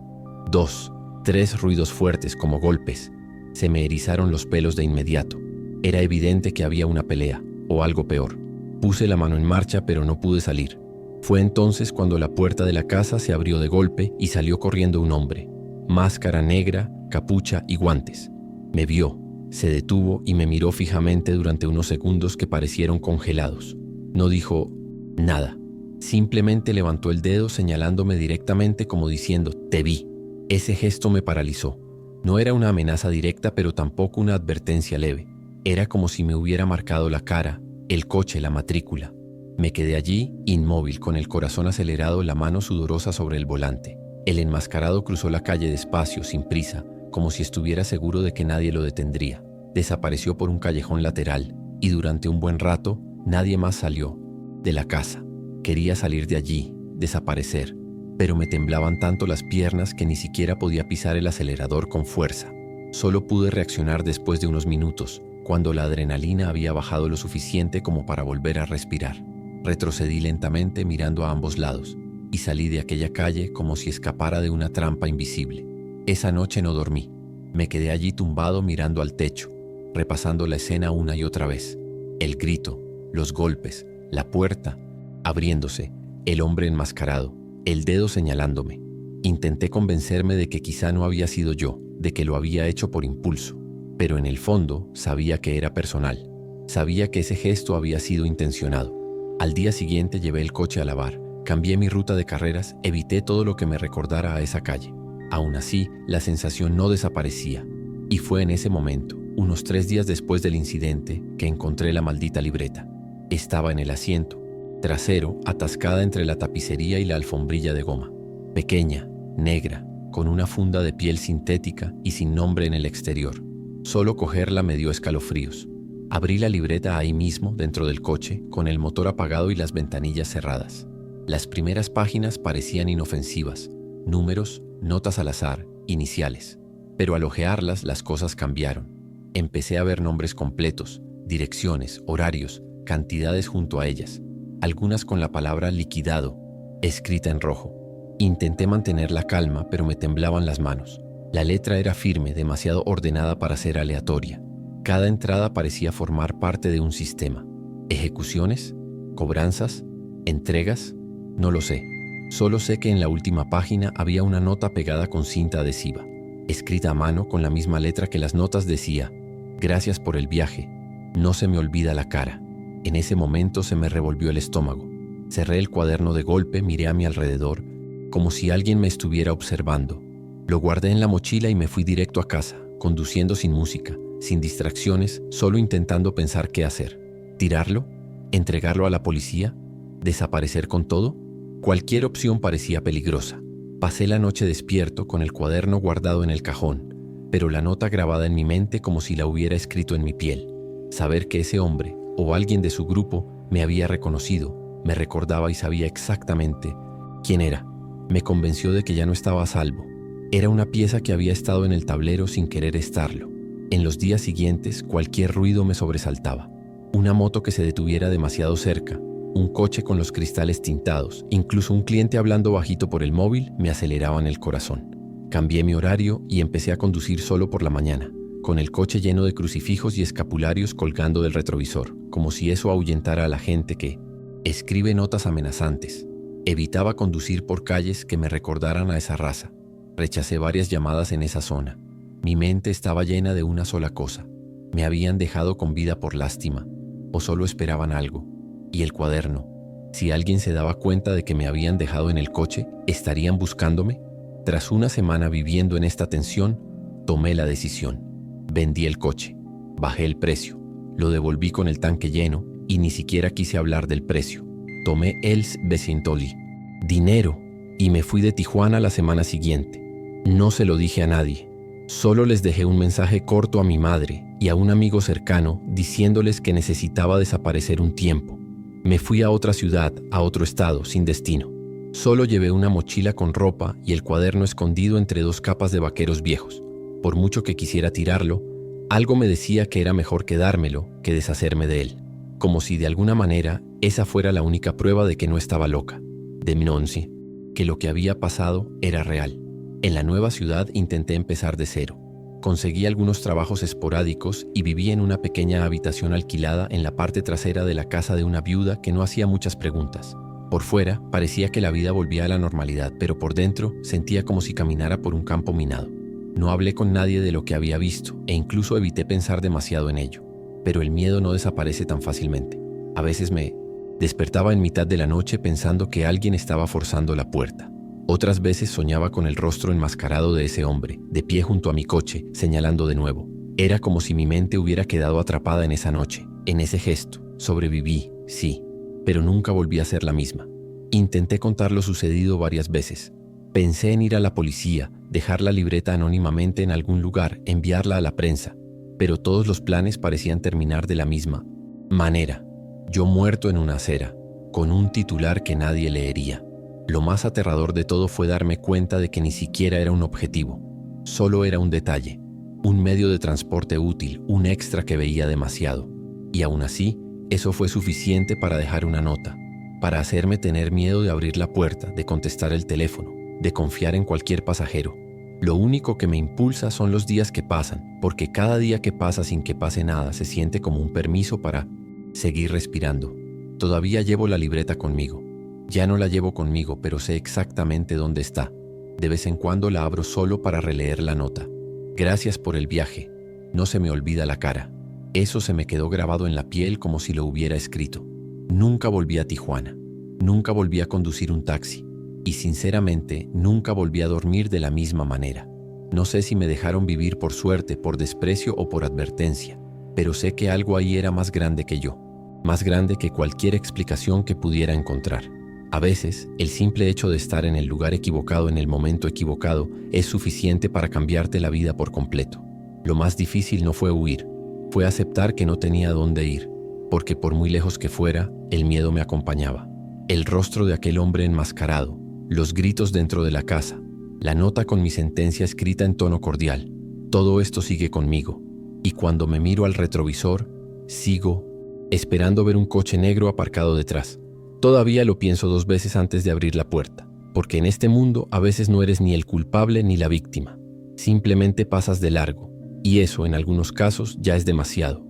2, 3 ruidos fuertes como golpes. Se me erizaron los pelos de inmediato. Era evidente que había una pelea, o algo peor. Puse la mano en marcha, pero no pude salir. Fue entonces cuando la puerta de la casa se abrió de golpe y salió corriendo un hombre. Máscara negra, capucha y guantes. Me vio, se detuvo y me miró fijamente durante unos segundos que parecieron congelados. No dijo nada. Simplemente levantó el dedo señalándome directamente como diciendo: «Te vi». Ese gesto me paralizó. No era una amenaza directa, pero tampoco una advertencia leve. Era como si me hubiera marcado la cara, el coche, la matrícula. Me quedé allí, inmóvil, con el corazón acelerado, la mano sudorosa sobre el volante. El enmascarado cruzó la calle despacio, sin prisa, como si estuviera seguro de que nadie lo detendría. Desapareció por un callejón lateral, y durante un buen rato, nadie más salió de la casa. Quería salir de allí, desaparecer, pero me temblaban tanto las piernas que ni siquiera podía pisar el acelerador con fuerza. Solo pude reaccionar después de unos minutos, cuando la adrenalina había bajado lo suficiente como para volver a respirar. Retrocedí lentamente mirando a ambos lados y salí de aquella calle como si escapara de una trampa invisible. Esa noche no dormí. Me quedé allí tumbado mirando al techo, repasando la escena una y otra vez. El grito, los golpes, la puerta abriéndose, el hombre enmascarado, el dedo señalándome. Intenté convencerme de que quizá no había sido yo, de que lo había hecho por impulso, pero en el fondo sabía que era personal. Sabía que ese gesto había sido intencionado. Al día siguiente llevé el coche a lavar, cambié mi ruta de carreras, evité todo lo que me recordara a esa calle. Aún así, la sensación no desaparecía. Y fue en ese momento, unos 3 días después del incidente, que encontré la maldita libreta. Estaba en el asiento trasero, atascada entre la tapicería y la alfombrilla de goma. Pequeña, negra, con una funda de piel sintética y sin nombre en el exterior. Solo cogerla me dio escalofríos. Abrí la libreta ahí mismo, dentro del coche, con el motor apagado y las ventanillas cerradas. Las primeras páginas parecían inofensivas, números, notas al azar, iniciales. Pero al hojearlas, las cosas cambiaron. Empecé a ver nombres completos, direcciones, horarios, cantidades junto a ellas, algunas con la palabra liquidado, escrita en rojo. Intenté mantener la calma, pero me temblaban las manos. La letra era firme, demasiado ordenada para ser aleatoria. Cada entrada parecía formar parte de un sistema. ¿Ejecuciones? ¿Cobranzas? ¿Entregas? No lo sé. Solo sé que en la última página había una nota pegada con cinta adhesiva. Escrita a mano con la misma letra que las notas decía: «Gracias por el viaje. No se me olvida la cara». En ese momento se me revolvió el estómago. Cerré el cuaderno de golpe, miré a mi alrededor, como si alguien me estuviera observando. Lo guardé en la mochila y me fui directo a casa, conduciendo sin música, sin distracciones, solo intentando pensar qué hacer. ¿Tirarlo? ¿Entregarlo a la policía? ¿Desaparecer con todo? Cualquier opción parecía peligrosa. Pasé la noche despierto con el cuaderno guardado en el cajón, pero la nota grabada en mi mente como si la hubiera escrito en mi piel. Saber que ese hombre, o alguien de su grupo, me había reconocido, me recordaba y sabía exactamente quién era. Me convenció de que ya no estaba a salvo. Era una pieza que había estado en el tablero sin querer estarlo. En los días siguientes, cualquier ruido me sobresaltaba. Una moto que se detuviera demasiado cerca, un coche con los cristales tintados, incluso un cliente hablando bajito por el móvil me aceleraban el corazón. Cambié mi horario y empecé a conducir solo por la mañana, con el coche lleno de crucifijos y escapularios colgando del retrovisor, como si eso ahuyentara a la gente que escribe notas amenazantes. Evitaba conducir por calles que me recordaran a esa raza. Rechacé varias llamadas en esa zona. Mi mente estaba llena de una sola cosa. ¿Me habían dejado con vida por lástima? ¿O solo esperaban algo? Y el cuaderno. Si alguien se daba cuenta de que me habían dejado en el coche, ¿estarían buscándome? Tras una semana viviendo en esta tensión, tomé la decisión. Vendí el coche. Bajé el precio. Lo devolví con el tanque lleno y ni siquiera quise hablar del precio. Tomé els Becintoli, dinero, y me fui de Tijuana la semana siguiente. No se lo dije a nadie. Solo les dejé un mensaje corto a mi madre y a un amigo cercano diciéndoles que necesitaba desaparecer un tiempo. Me fui a otra ciudad, a otro estado, sin destino. Solo llevé una mochila con ropa y el cuaderno escondido entre 2 capas de vaqueros viejos. Por mucho que quisiera tirarlo, algo me decía que era mejor quedármelo que deshacerme de él. Como si de alguna manera esa fuera la única prueba de que no estaba loca, denuncie, que lo que había pasado era real. En la nueva ciudad intenté empezar de cero. Conseguí algunos trabajos esporádicos y viví en una pequeña habitación alquilada en la parte trasera de la casa de una viuda que no hacía muchas preguntas. Por fuera parecía que la vida volvía a la normalidad, pero por dentro sentía como si caminara por un campo minado. No hablé con nadie de lo que había visto e incluso evité pensar demasiado en ello. Pero el miedo no desaparece tan fácilmente. A veces me despertaba en mitad de la noche pensando que alguien estaba forzando la puerta. Otras veces soñaba con el rostro enmascarado de ese hombre, de pie junto a mi coche, señalando de nuevo. Era como si mi mente hubiera quedado atrapada en esa noche, en ese gesto. Sobreviví, sí, pero nunca volví a ser la misma. Intenté contar lo sucedido varias veces. Pensé en ir a la policía, dejar la libreta anónimamente en algún lugar, enviarla a la prensa, pero todos los planes parecían terminar de la misma manera. Yo muerto en una acera, con un titular que nadie leería. Lo más aterrador de todo fue darme cuenta de que ni siquiera era un objetivo, solo era un detalle. un medio de transporte útil, un extra que veía demasiado. Y aún así, eso fue suficiente para dejar una nota, para hacerme tener miedo de abrir la puerta, de contestar el teléfono, de confiar en cualquier pasajero. Lo único que me impulsa son los días que pasan, porque cada día que pasa sin que pase nada se siente como un permiso para seguir respirando. Todavía llevo la libreta conmigo. Ya no la llevo conmigo, pero sé exactamente dónde está. De vez en cuando la abro solo para releer la nota. Gracias por el viaje. No se me olvida la cara. Eso se me quedó grabado en la piel como si lo hubiera escrito. Nunca volví a Tijuana. Nunca volví a conducir un taxi. Y sinceramente, nunca volví a dormir de la misma manera. No sé si me dejaron vivir por suerte, por desprecio o por advertencia, pero sé que algo ahí era más grande que yo, más grande que cualquier explicación que pudiera encontrar. A veces, el simple hecho de estar en el lugar equivocado en el momento equivocado es suficiente para cambiarte la vida por completo. Lo más difícil no fue huir, fue aceptar que no tenía dónde ir, porque por muy lejos que fuera, el miedo me acompañaba. El rostro de aquel hombre enmascarado, los gritos dentro de la casa, la nota con mi sentencia escrita en tono cordial, todo esto sigue conmigo. Y cuando me miro al retrovisor, sigo esperando ver un coche negro aparcado detrás. Todavía lo pienso 2 veces antes de abrir la puerta, porque en este mundo a veces no eres ni el culpable ni la víctima. Simplemente pasas de largo, y eso en algunos casos ya es demasiado.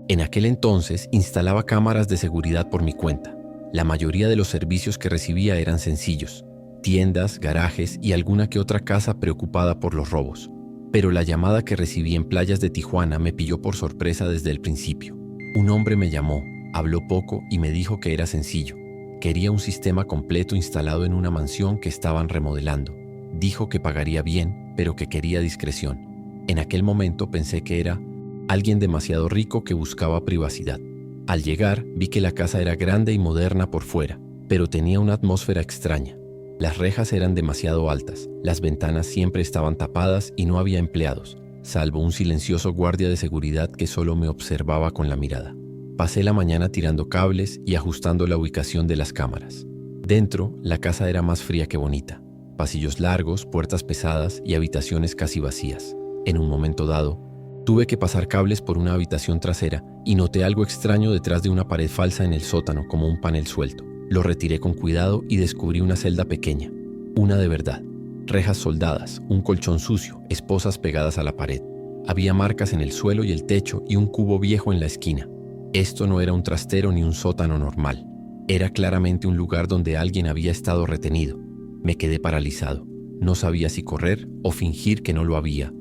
En aquel entonces instalaba cámaras de seguridad por mi cuenta. La mayoría de los servicios que recibía eran sencillos: tiendas, garajes y alguna que otra casa preocupada por los robos. Pero la llamada que recibí en playas de Tijuana me pilló por sorpresa desde el principio. Un hombre me llamó, habló poco y me dijo que era sencillo. Quería un sistema completo instalado en una mansión que estaban remodelando. Dijo que pagaría bien, pero que quería discreción. En aquel momento pensé que era alguien demasiado rico que buscaba privacidad. Al llegar, vi que la casa era grande y moderna por fuera, pero tenía una atmósfera extraña. Las rejas eran demasiado altas, las ventanas siempre estaban tapadas y no había empleados, salvo un silencioso guardia de seguridad que solo me observaba con la mirada. Pasé la mañana tirando cables y ajustando la ubicación de las cámaras. Dentro, la casa era más fría que bonita. Pasillos largos, puertas pesadas y habitaciones casi vacías. En un momento dado, tuve que pasar cables por una habitación trasera y noté algo extraño detrás de una pared falsa en el sótano, como un panel suelto. Lo retiré con cuidado y descubrí una celda pequeña, una de verdad. Rejas soldadas, un colchón sucio, esposas pegadas a la pared. Había marcas en el suelo y el techo y un cubo viejo en la esquina. Esto no era un trastero ni un sótano normal. Era claramente un lugar donde alguien había estado retenido. Me quedé paralizado. No sabía si correr o fingir que no lo había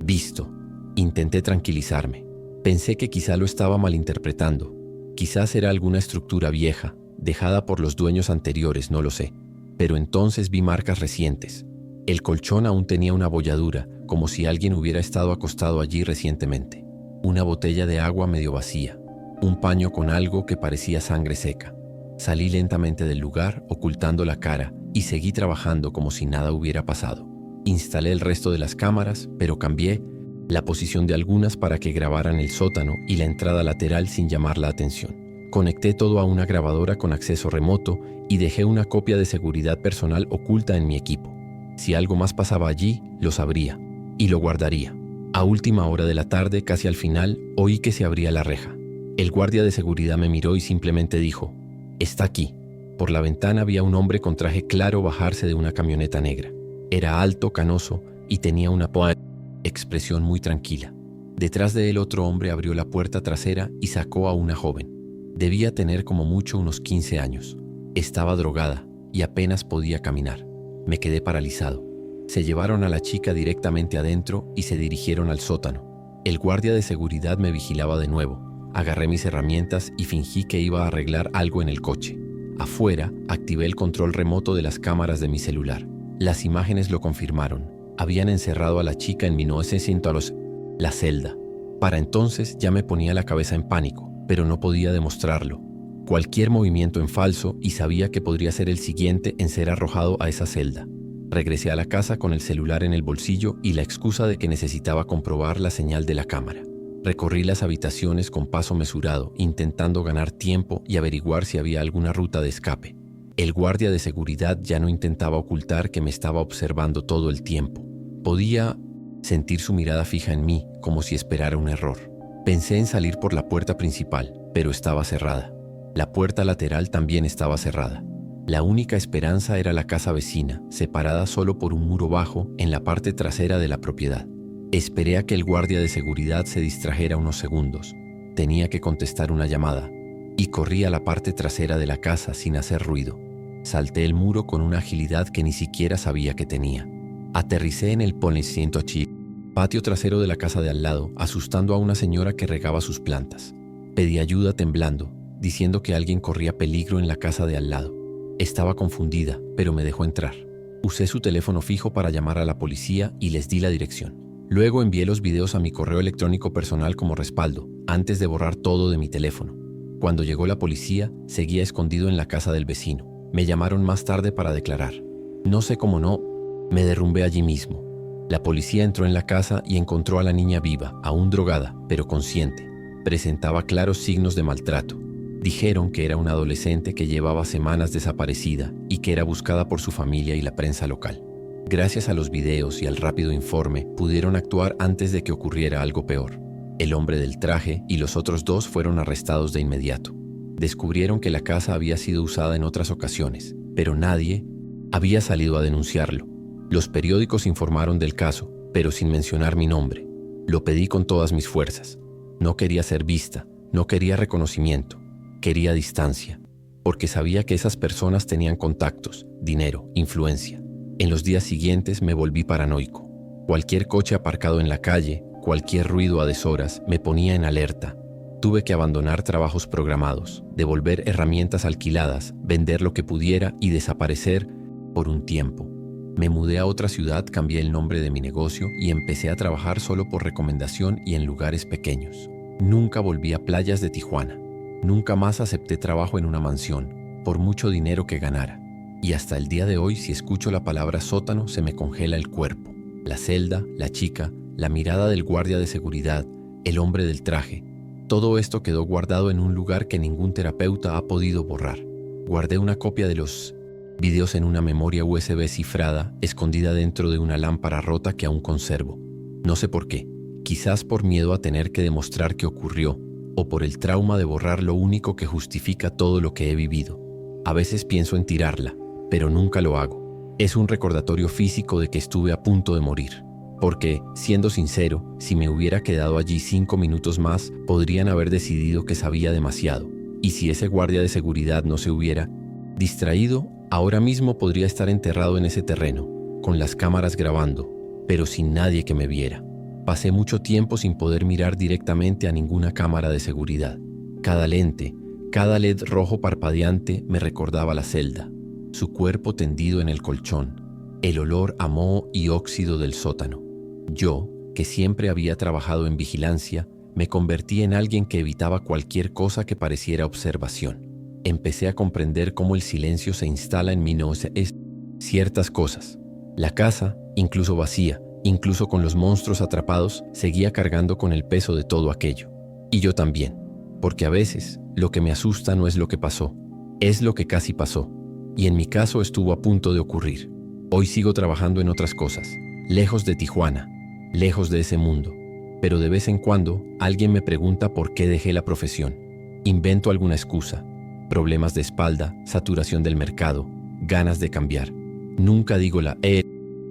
visto. Intenté tranquilizarme. Pensé que quizá lo estaba malinterpretando. Quizás era alguna estructura vieja, dejada por los dueños anteriores, no lo sé. Pero entonces vi marcas recientes. El colchón aún tenía una abolladura, como si alguien hubiera estado acostado allí recientemente. Una botella de agua medio vacía. Un paño con algo que parecía sangre seca. Salí lentamente del lugar, ocultando la cara, y seguí trabajando como si nada hubiera pasado. Instalé el resto de las cámaras, pero cambié la posición de algunas para que grabaran el sótano y la entrada lateral sin llamar la atención. Conecté todo a una grabadora con acceso remoto y dejé una copia de seguridad personal oculta en mi equipo. Si algo más pasaba allí, lo sabría y lo guardaría. A última hora de la tarde, casi al final, oí que se abría la reja. El guardia de seguridad me miró y simplemente dijo: «Está aquí». Por la ventana había un hombre con traje claro bajarse de una camioneta negra. Era alto, canoso y tenía una expresión muy tranquila. Detrás de él otro hombre abrió la puerta trasera y sacó a una joven. Debía tener como mucho unos 15 años. Estaba drogada y apenas podía caminar. Me quedé paralizado. Se llevaron a la chica directamente adentro y se dirigieron al sótano. El guardia de seguridad me vigilaba de nuevo. Agarré mis herramientas y fingí que iba a arreglar algo en el coche. Afuera, activé el control remoto de las cámaras de mi celular. Las imágenes lo confirmaron. Habían encerrado a la chica en 1900 la celda. Para entonces ya me ponía la cabeza en pánico, pero no podía demostrarlo. Cualquier movimiento en falso y sabía que podría ser el siguiente en ser arrojado a esa celda. Regresé a la casa con el celular en el bolsillo y la excusa de que necesitaba comprobar la señal de la cámara. Recorrí las habitaciones con paso mesurado, intentando ganar tiempo y averiguar si había alguna ruta de escape. El guardia de seguridad ya no intentaba ocultar que me estaba observando todo el tiempo. Podía sentir su mirada fija en mí como si esperara un error. Pensé en salir por la puerta principal, pero estaba cerrada. La puerta lateral también estaba cerrada. La única esperanza era la casa vecina, separada solo por un muro bajo en la parte trasera de la propiedad. Esperé a que el guardia de seguridad se distrajera unos segundos. Tenía que contestar una llamada, y corrí a la parte trasera de la casa sin hacer ruido. Salté el muro con una agilidad que ni siquiera sabía que tenía. Aterricé en el patio trasero de la casa de al lado, asustando a una señora que regaba sus plantas. Pedí ayuda temblando, diciendo que alguien corría peligro en la casa de al lado. Estaba confundida, pero me dejó entrar. Usé su teléfono fijo para llamar a la policía y les di la dirección. Luego envié los videos a mi correo electrónico personal como respaldo, antes de borrar todo de mi teléfono. Cuando llegó la policía, seguía escondido en la casa del vecino. Me llamaron más tarde para declarar. No sé cómo no, me derrumbé allí mismo. La policía entró en la casa y encontró a la niña viva, aún drogada, pero consciente. Presentaba claros signos de maltrato. Dijeron que era una adolescente que llevaba semanas desaparecida y que era buscada por su familia y la prensa local. Gracias a los videos y al rápido informe, pudieron actuar antes de que ocurriera algo peor. El hombre del traje y los otros dos fueron arrestados de inmediato. Descubrieron que la casa había sido usada en otras ocasiones, pero nadie había salido a denunciarlo. Los periódicos informaron del caso, pero sin mencionar mi nombre. Lo pedí con todas mis fuerzas. No quería ser vista, no quería reconocimiento, quería distancia, porque sabía que esas personas tenían contactos, dinero, influencia. En los días siguientes me volví paranoico. Cualquier coche aparcado en la calle, cualquier ruido a deshoras me ponía en alerta. Tuve que abandonar trabajos programados, devolver herramientas alquiladas, vender lo que pudiera y desaparecer por un tiempo. Me mudé a otra ciudad, cambié el nombre de mi negocio y empecé a trabajar solo por recomendación y en lugares pequeños. Nunca volví a playas de Tijuana. Nunca más acepté trabajo en una mansión, por mucho dinero que ganara. Y hasta el día de hoy, si escucho la palabra sótano, se me congela el cuerpo. La celda, la chica, la mirada del guardia de seguridad, el hombre del traje. Todo esto quedó guardado en un lugar que ningún terapeuta ha podido borrar. Guardé una copia de los videos en una memoria USB cifrada, escondida dentro de una lámpara rota que aún conservo. No sé por qué. Quizás por miedo a tener que demostrar que ocurrió, o por el trauma de borrar lo único que justifica todo lo que he vivido. A veces pienso en tirarla, pero nunca lo hago. Es un recordatorio físico de que estuve a punto de morir. Porque, siendo sincero, si me hubiera quedado allí 5 minutos más, podrían haber decidido que sabía demasiado. Y si ese guardia de seguridad no se hubiera distraído, ahora mismo podría estar enterrado en ese terreno, con las cámaras grabando, pero sin nadie que me viera. Pasé mucho tiempo sin poder mirar directamente a ninguna cámara de seguridad. Cada lente, cada LED rojo parpadeante me recordaba la celda, su cuerpo tendido en el colchón, el olor a moho y óxido del sótano. Yo, que siempre había trabajado en vigilancia, me convertí en alguien que evitaba cualquier cosa que pareciera observación. Empecé a comprender cómo el silencio se instala en mí, ciertas cosas. La casa, incluso vacía, incluso con los monstruos atrapados, seguía cargando con el peso de todo aquello. Y yo también, porque a veces lo que me asusta no es lo que pasó, es lo que casi pasó. Y en mi caso estuvo a punto de ocurrir. Hoy sigo trabajando en otras cosas, lejos de Tijuana, lejos de ese mundo. Pero de vez en cuando alguien me pregunta por qué dejé la profesión. Invento alguna excusa. Problemas de espalda, saturación del mercado, ganas de cambiar. Nunca digo la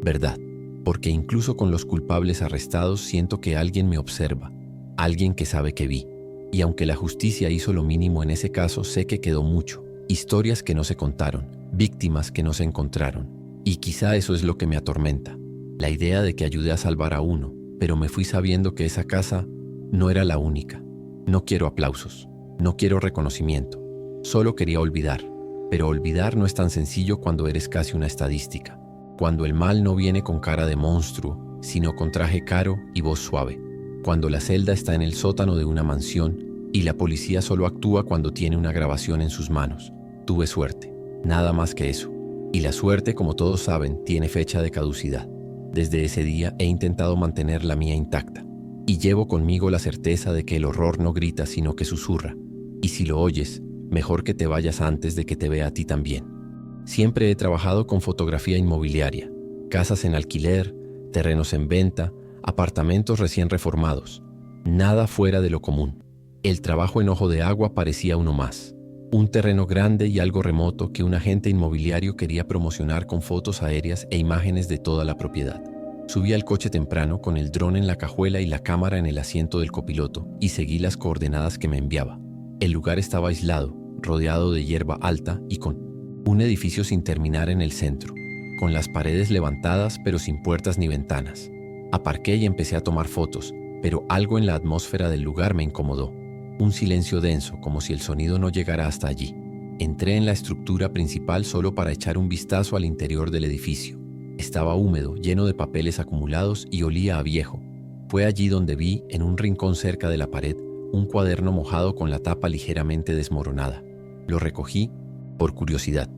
verdad, porque incluso con los culpables arrestados siento que alguien me observa, alguien que sabe que vi. Y aunque la justicia hizo lo mínimo en ese caso, sé que quedó mucho. Historias que no se contaron, víctimas que no se encontraron. Y quizá eso es lo que me atormenta. La idea de que ayudé a salvar a uno, pero me fui sabiendo que esa casa no era la única. No quiero aplausos, no quiero reconocimiento. Solo quería olvidar, pero olvidar no es tan sencillo cuando eres casi una estadística, cuando el mal no viene con cara de monstruo, sino con traje caro y voz suave, cuando la celda está en el sótano de una mansión y la policía solo actúa cuando tiene una grabación en sus manos. Tuve suerte, nada más que eso. Y la suerte, como todos saben, tiene fecha de caducidad. Desde ese día he intentado mantener la mía intacta, y llevo conmigo la certeza de que el horror no grita sino que susurra, y si lo oyes, mejor que te vayas antes de que te vea a ti también. Siempre he trabajado con fotografía inmobiliaria, casas en alquiler, terrenos en venta, apartamentos recién reformados. Nada fuera de lo común. El trabajo en Ojo de Agua parecía uno más. Un terreno grande y algo remoto que un agente inmobiliario quería promocionar con fotos aéreas e imágenes de toda la propiedad. Subí al coche temprano con el dron en la cajuela y la cámara en el asiento del copiloto y seguí las coordenadas que me enviaba. El lugar estaba aislado, rodeado de hierba alta y con un edificio sin terminar en el centro, con las paredes levantadas pero sin puertas ni ventanas. Aparqué y empecé a tomar fotos, pero algo en la atmósfera del lugar me incomodó. Un silencio denso, como si el sonido no llegara hasta allí. Entré en la estructura principal solo para echar un vistazo al interior del edificio. Estaba húmedo, lleno de papeles acumulados y olía a viejo. Fue allí donde vi, en un rincón cerca de la pared, un cuaderno mojado con la tapa ligeramente desmoronada. Lo recogí por curiosidad.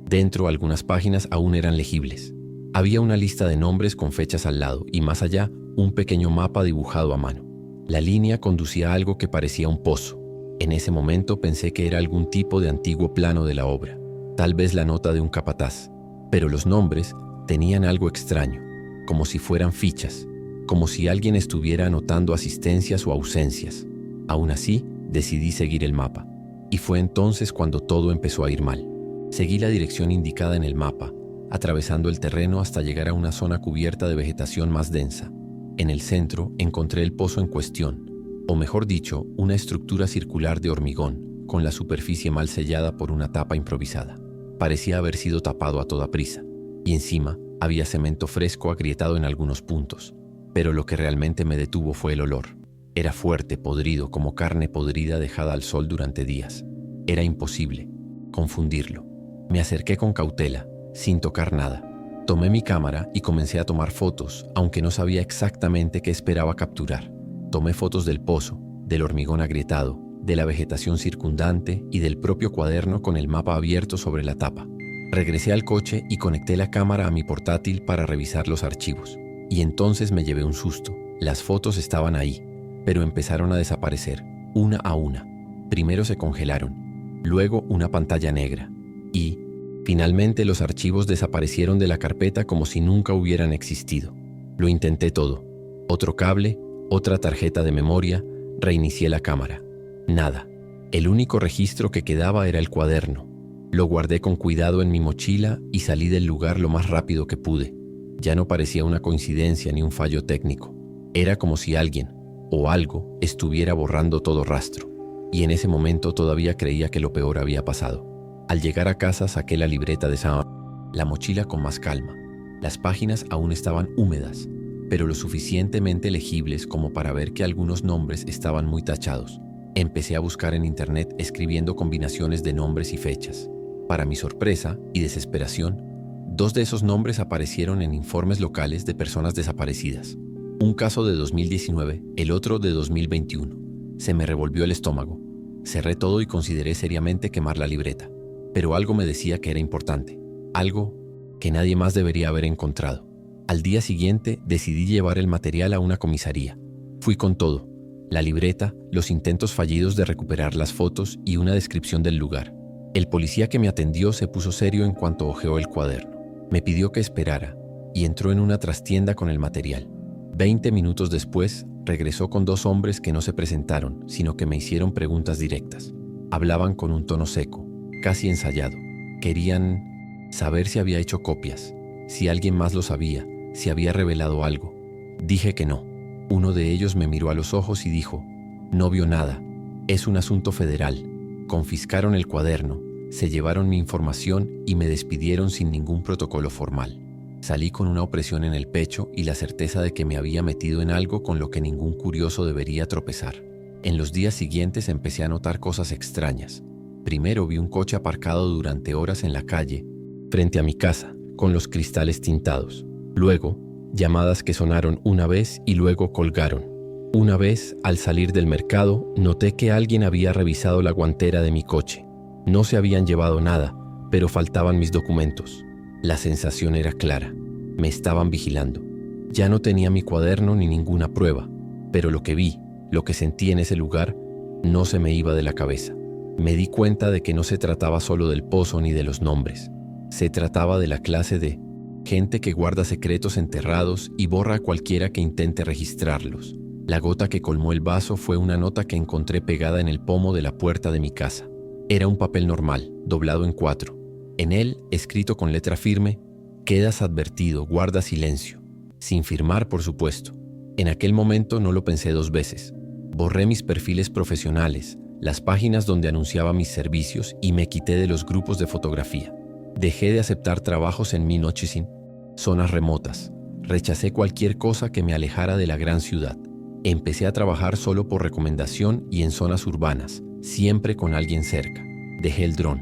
Dentro, algunas páginas aún eran legibles. Había una lista de nombres con fechas al lado y más allá, un pequeño mapa dibujado a mano. La línea conducía a algo que parecía un pozo. En ese momento pensé que era algún tipo de antiguo plano de la obra, tal vez la nota de un capataz. Pero los nombres tenían algo extraño, como si fueran fichas, como si alguien estuviera anotando asistencias o ausencias. Aún así, decidí seguir el mapa. Y fue entonces cuando todo empezó a ir mal. Seguí la dirección indicada en el mapa, atravesando el terreno hasta llegar a una zona cubierta de vegetación más densa. En el centro encontré el pozo en cuestión, o mejor dicho, una estructura circular de hormigón, con la superficie mal sellada por una tapa improvisada. Parecía haber sido tapado a toda prisa, y encima había cemento fresco agrietado en algunos puntos. Pero lo que realmente me detuvo fue el olor. Era fuerte, podrido, como carne podrida dejada al sol durante días. Era imposible confundirlo. Me acerqué con cautela, sin tocar nada. Tomé mi cámara y comencé a tomar fotos, aunque no sabía exactamente qué esperaba capturar. Tomé fotos del pozo, del hormigón agrietado, de la vegetación circundante y del propio cuaderno con el mapa abierto sobre la tapa. Regresé al coche y conecté la cámara a mi portátil para revisar los archivos. Y entonces me llevé un susto. Las fotos estaban ahí, pero empezaron a desaparecer, una a una. Primero se congelaron, luego una pantalla negra y, finalmente, los archivos desaparecieron de la carpeta como si nunca hubieran existido. Lo intenté todo. Otro cable, otra tarjeta de memoria, reinicié la cámara. Nada. El único registro que quedaba era el cuaderno. Lo guardé con cuidado en mi mochila y salí del lugar lo más rápido que pude. Ya no parecía una coincidencia ni un fallo técnico. Era como si alguien, o algo, estuviera borrando todo rastro. Y en ese momento todavía creía que lo peor había pasado. Al llegar a casa saqué la libreta de la mochila con más calma. Las páginas aún estaban húmedas, pero lo suficientemente legibles como para ver que algunos nombres estaban muy tachados. Empecé a buscar en internet escribiendo combinaciones de nombres y fechas. Para mi sorpresa y desesperación, 2 de esos nombres aparecieron en informes locales de personas desaparecidas. Un caso de 2019, el otro de 2021. Se me revolvió el estómago. Cerré todo y consideré seriamente quemar la libreta. Pero algo me decía que era importante, algo que nadie más debería haber encontrado. Al día siguiente decidí llevar el material a una comisaría. Fui con todo, la libreta, los intentos fallidos de recuperar las fotos y una descripción del lugar. El policía que me atendió se puso serio en cuanto hojeó el cuaderno. Me pidió que esperara y entró en una trastienda con el material. 20 minutos después, regresó con 2 hombres que no se presentaron, sino que me hicieron preguntas directas. Hablaban con un tono seco, casi ensayado. Querían saber si había hecho copias, si alguien más lo sabía, si había revelado algo. Dije que no. Uno de ellos me miró a los ojos y dijo: «No vio nada. Es un asunto federal. Confiscaron el cuaderno, se llevaron mi información y me despidieron sin ningún protocolo formal». Salí con una opresión en el pecho y la certeza de que me había metido en algo con lo que ningún curioso debería tropezar. En los días siguientes empecé a notar cosas extrañas. Primero vi un coche aparcado durante horas en la calle, frente a mi casa, con los cristales tintados. Luego, llamadas que sonaron una vez y luego colgaron. Una vez, al salir del mercado, noté que alguien había revisado la guantera de mi coche. No se habían llevado nada, pero faltaban mis documentos. La sensación era clara. Me estaban vigilando. Ya no tenía mi cuaderno ni ninguna prueba, pero lo que vi, lo que sentí en ese lugar, no se me iba de la cabeza. Me di cuenta de que no se trataba solo del pozo ni de los nombres. Se trataba de la clase de Gente que guarda secretos enterrados y borra a cualquiera que intente registrarlos. La gota que colmó el vaso fue una nota que encontré pegada en el pomo de la puerta de mi casa. Era un papel normal, doblado en 4. En él, escrito con letra firme: quedas advertido, guarda silencio. Sin firmar, por supuesto. En aquel momento no lo pensé 2 veces. Borré mis perfiles profesionales, las páginas donde anunciaba mis servicios y me quité de los grupos de fotografía. Dejé de aceptar trabajos en Minochisin, zonas remotas. Rechacé cualquier cosa que me alejara de la gran ciudad. Empecé a trabajar solo por recomendación y en zonas urbanas, siempre con alguien cerca. Dejé el dron.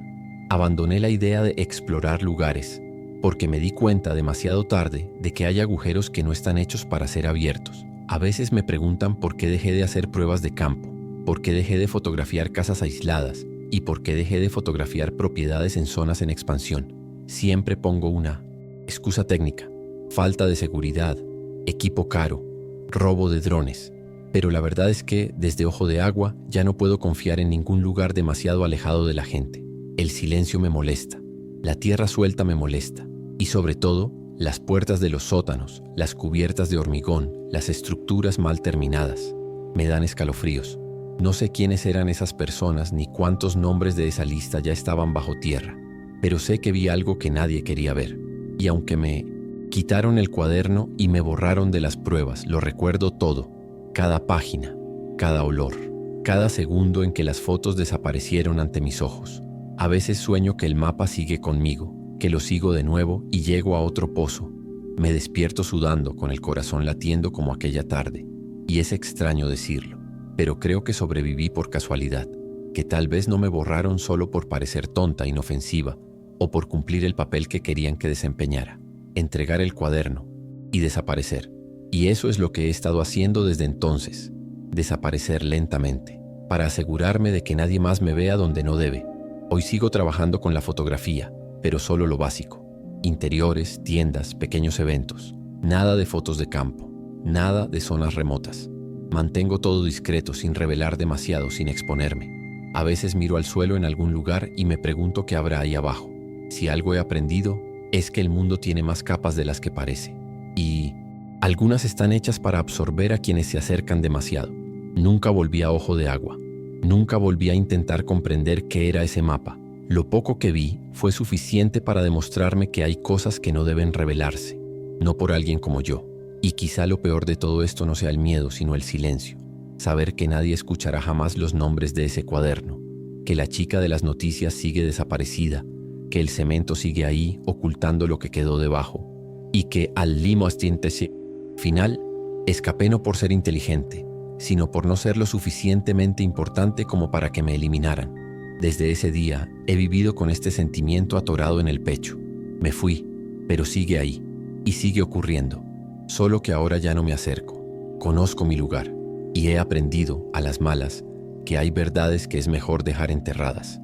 Abandoné la idea de explorar lugares, porque me di cuenta demasiado tarde de que hay agujeros que no están hechos para ser abiertos. A veces me preguntan por qué dejé de hacer pruebas de campo, por qué dejé de fotografiar casas aisladas y por qué dejé de fotografiar propiedades en zonas en expansión. Siempre pongo una excusa técnica: falta de seguridad, equipo caro, robo de drones. Pero la verdad es que, desde Ojo de Agua, ya no puedo confiar en ningún lugar demasiado alejado de la gente. El silencio me molesta, la tierra suelta me molesta, y sobre todo, las puertas de los sótanos, las cubiertas de hormigón, las estructuras mal terminadas. Me dan escalofríos. No sé quiénes eran esas personas ni cuántos nombres de esa lista ya estaban bajo tierra, pero sé que vi algo que nadie quería ver. Y aunque me quitaron el cuaderno y me borraron de las pruebas, lo recuerdo todo. Cada página, cada olor, cada segundo en que las fotos desaparecieron ante mis ojos. A veces sueño que el mapa sigue conmigo, que lo sigo de nuevo y llego a otro pozo. Me despierto sudando, con el corazón latiendo como aquella tarde. Y es extraño decirlo, pero creo que sobreviví por casualidad, que tal vez no me borraron solo por parecer tonta, inofensiva, o por cumplir el papel que querían que desempeñara: entregar el cuaderno y desaparecer. Y eso es lo que he estado haciendo desde entonces: desaparecer lentamente, para asegurarme de que nadie más me vea donde no debe. Hoy sigo trabajando con la fotografía, pero solo lo básico: interiores, tiendas, pequeños eventos. Nada de fotos de campo, nada de zonas remotas. Mantengo todo discreto, sin revelar demasiado, sin exponerme. A veces miro al suelo en algún lugar y me pregunto qué habrá ahí abajo. Si algo he aprendido, es que el mundo tiene más capas de las que parece. Y algunas están hechas para absorber a quienes se acercan demasiado. Nunca volví a Ojo de Agua. Nunca volví a intentar comprender qué era ese mapa. Lo poco que vi fue suficiente para demostrarme que hay cosas que no deben revelarse, no por alguien como yo. Y quizá lo peor de todo esto no sea el miedo, sino el silencio. Saber que nadie escuchará jamás los nombres de ese cuaderno, que la chica de las noticias sigue desaparecida, que el cemento sigue ahí ocultando lo que quedó debajo, y que al limo final escapé no por ser inteligente, sino por no ser lo suficientemente importante como para que me eliminaran. Desde ese día he vivido con este sentimiento atorado en el pecho. Me fui, pero sigue ahí, y sigue ocurriendo. Solo que ahora ya no me acerco. Conozco mi lugar, y he aprendido, a las malas, que hay verdades que es mejor dejar enterradas.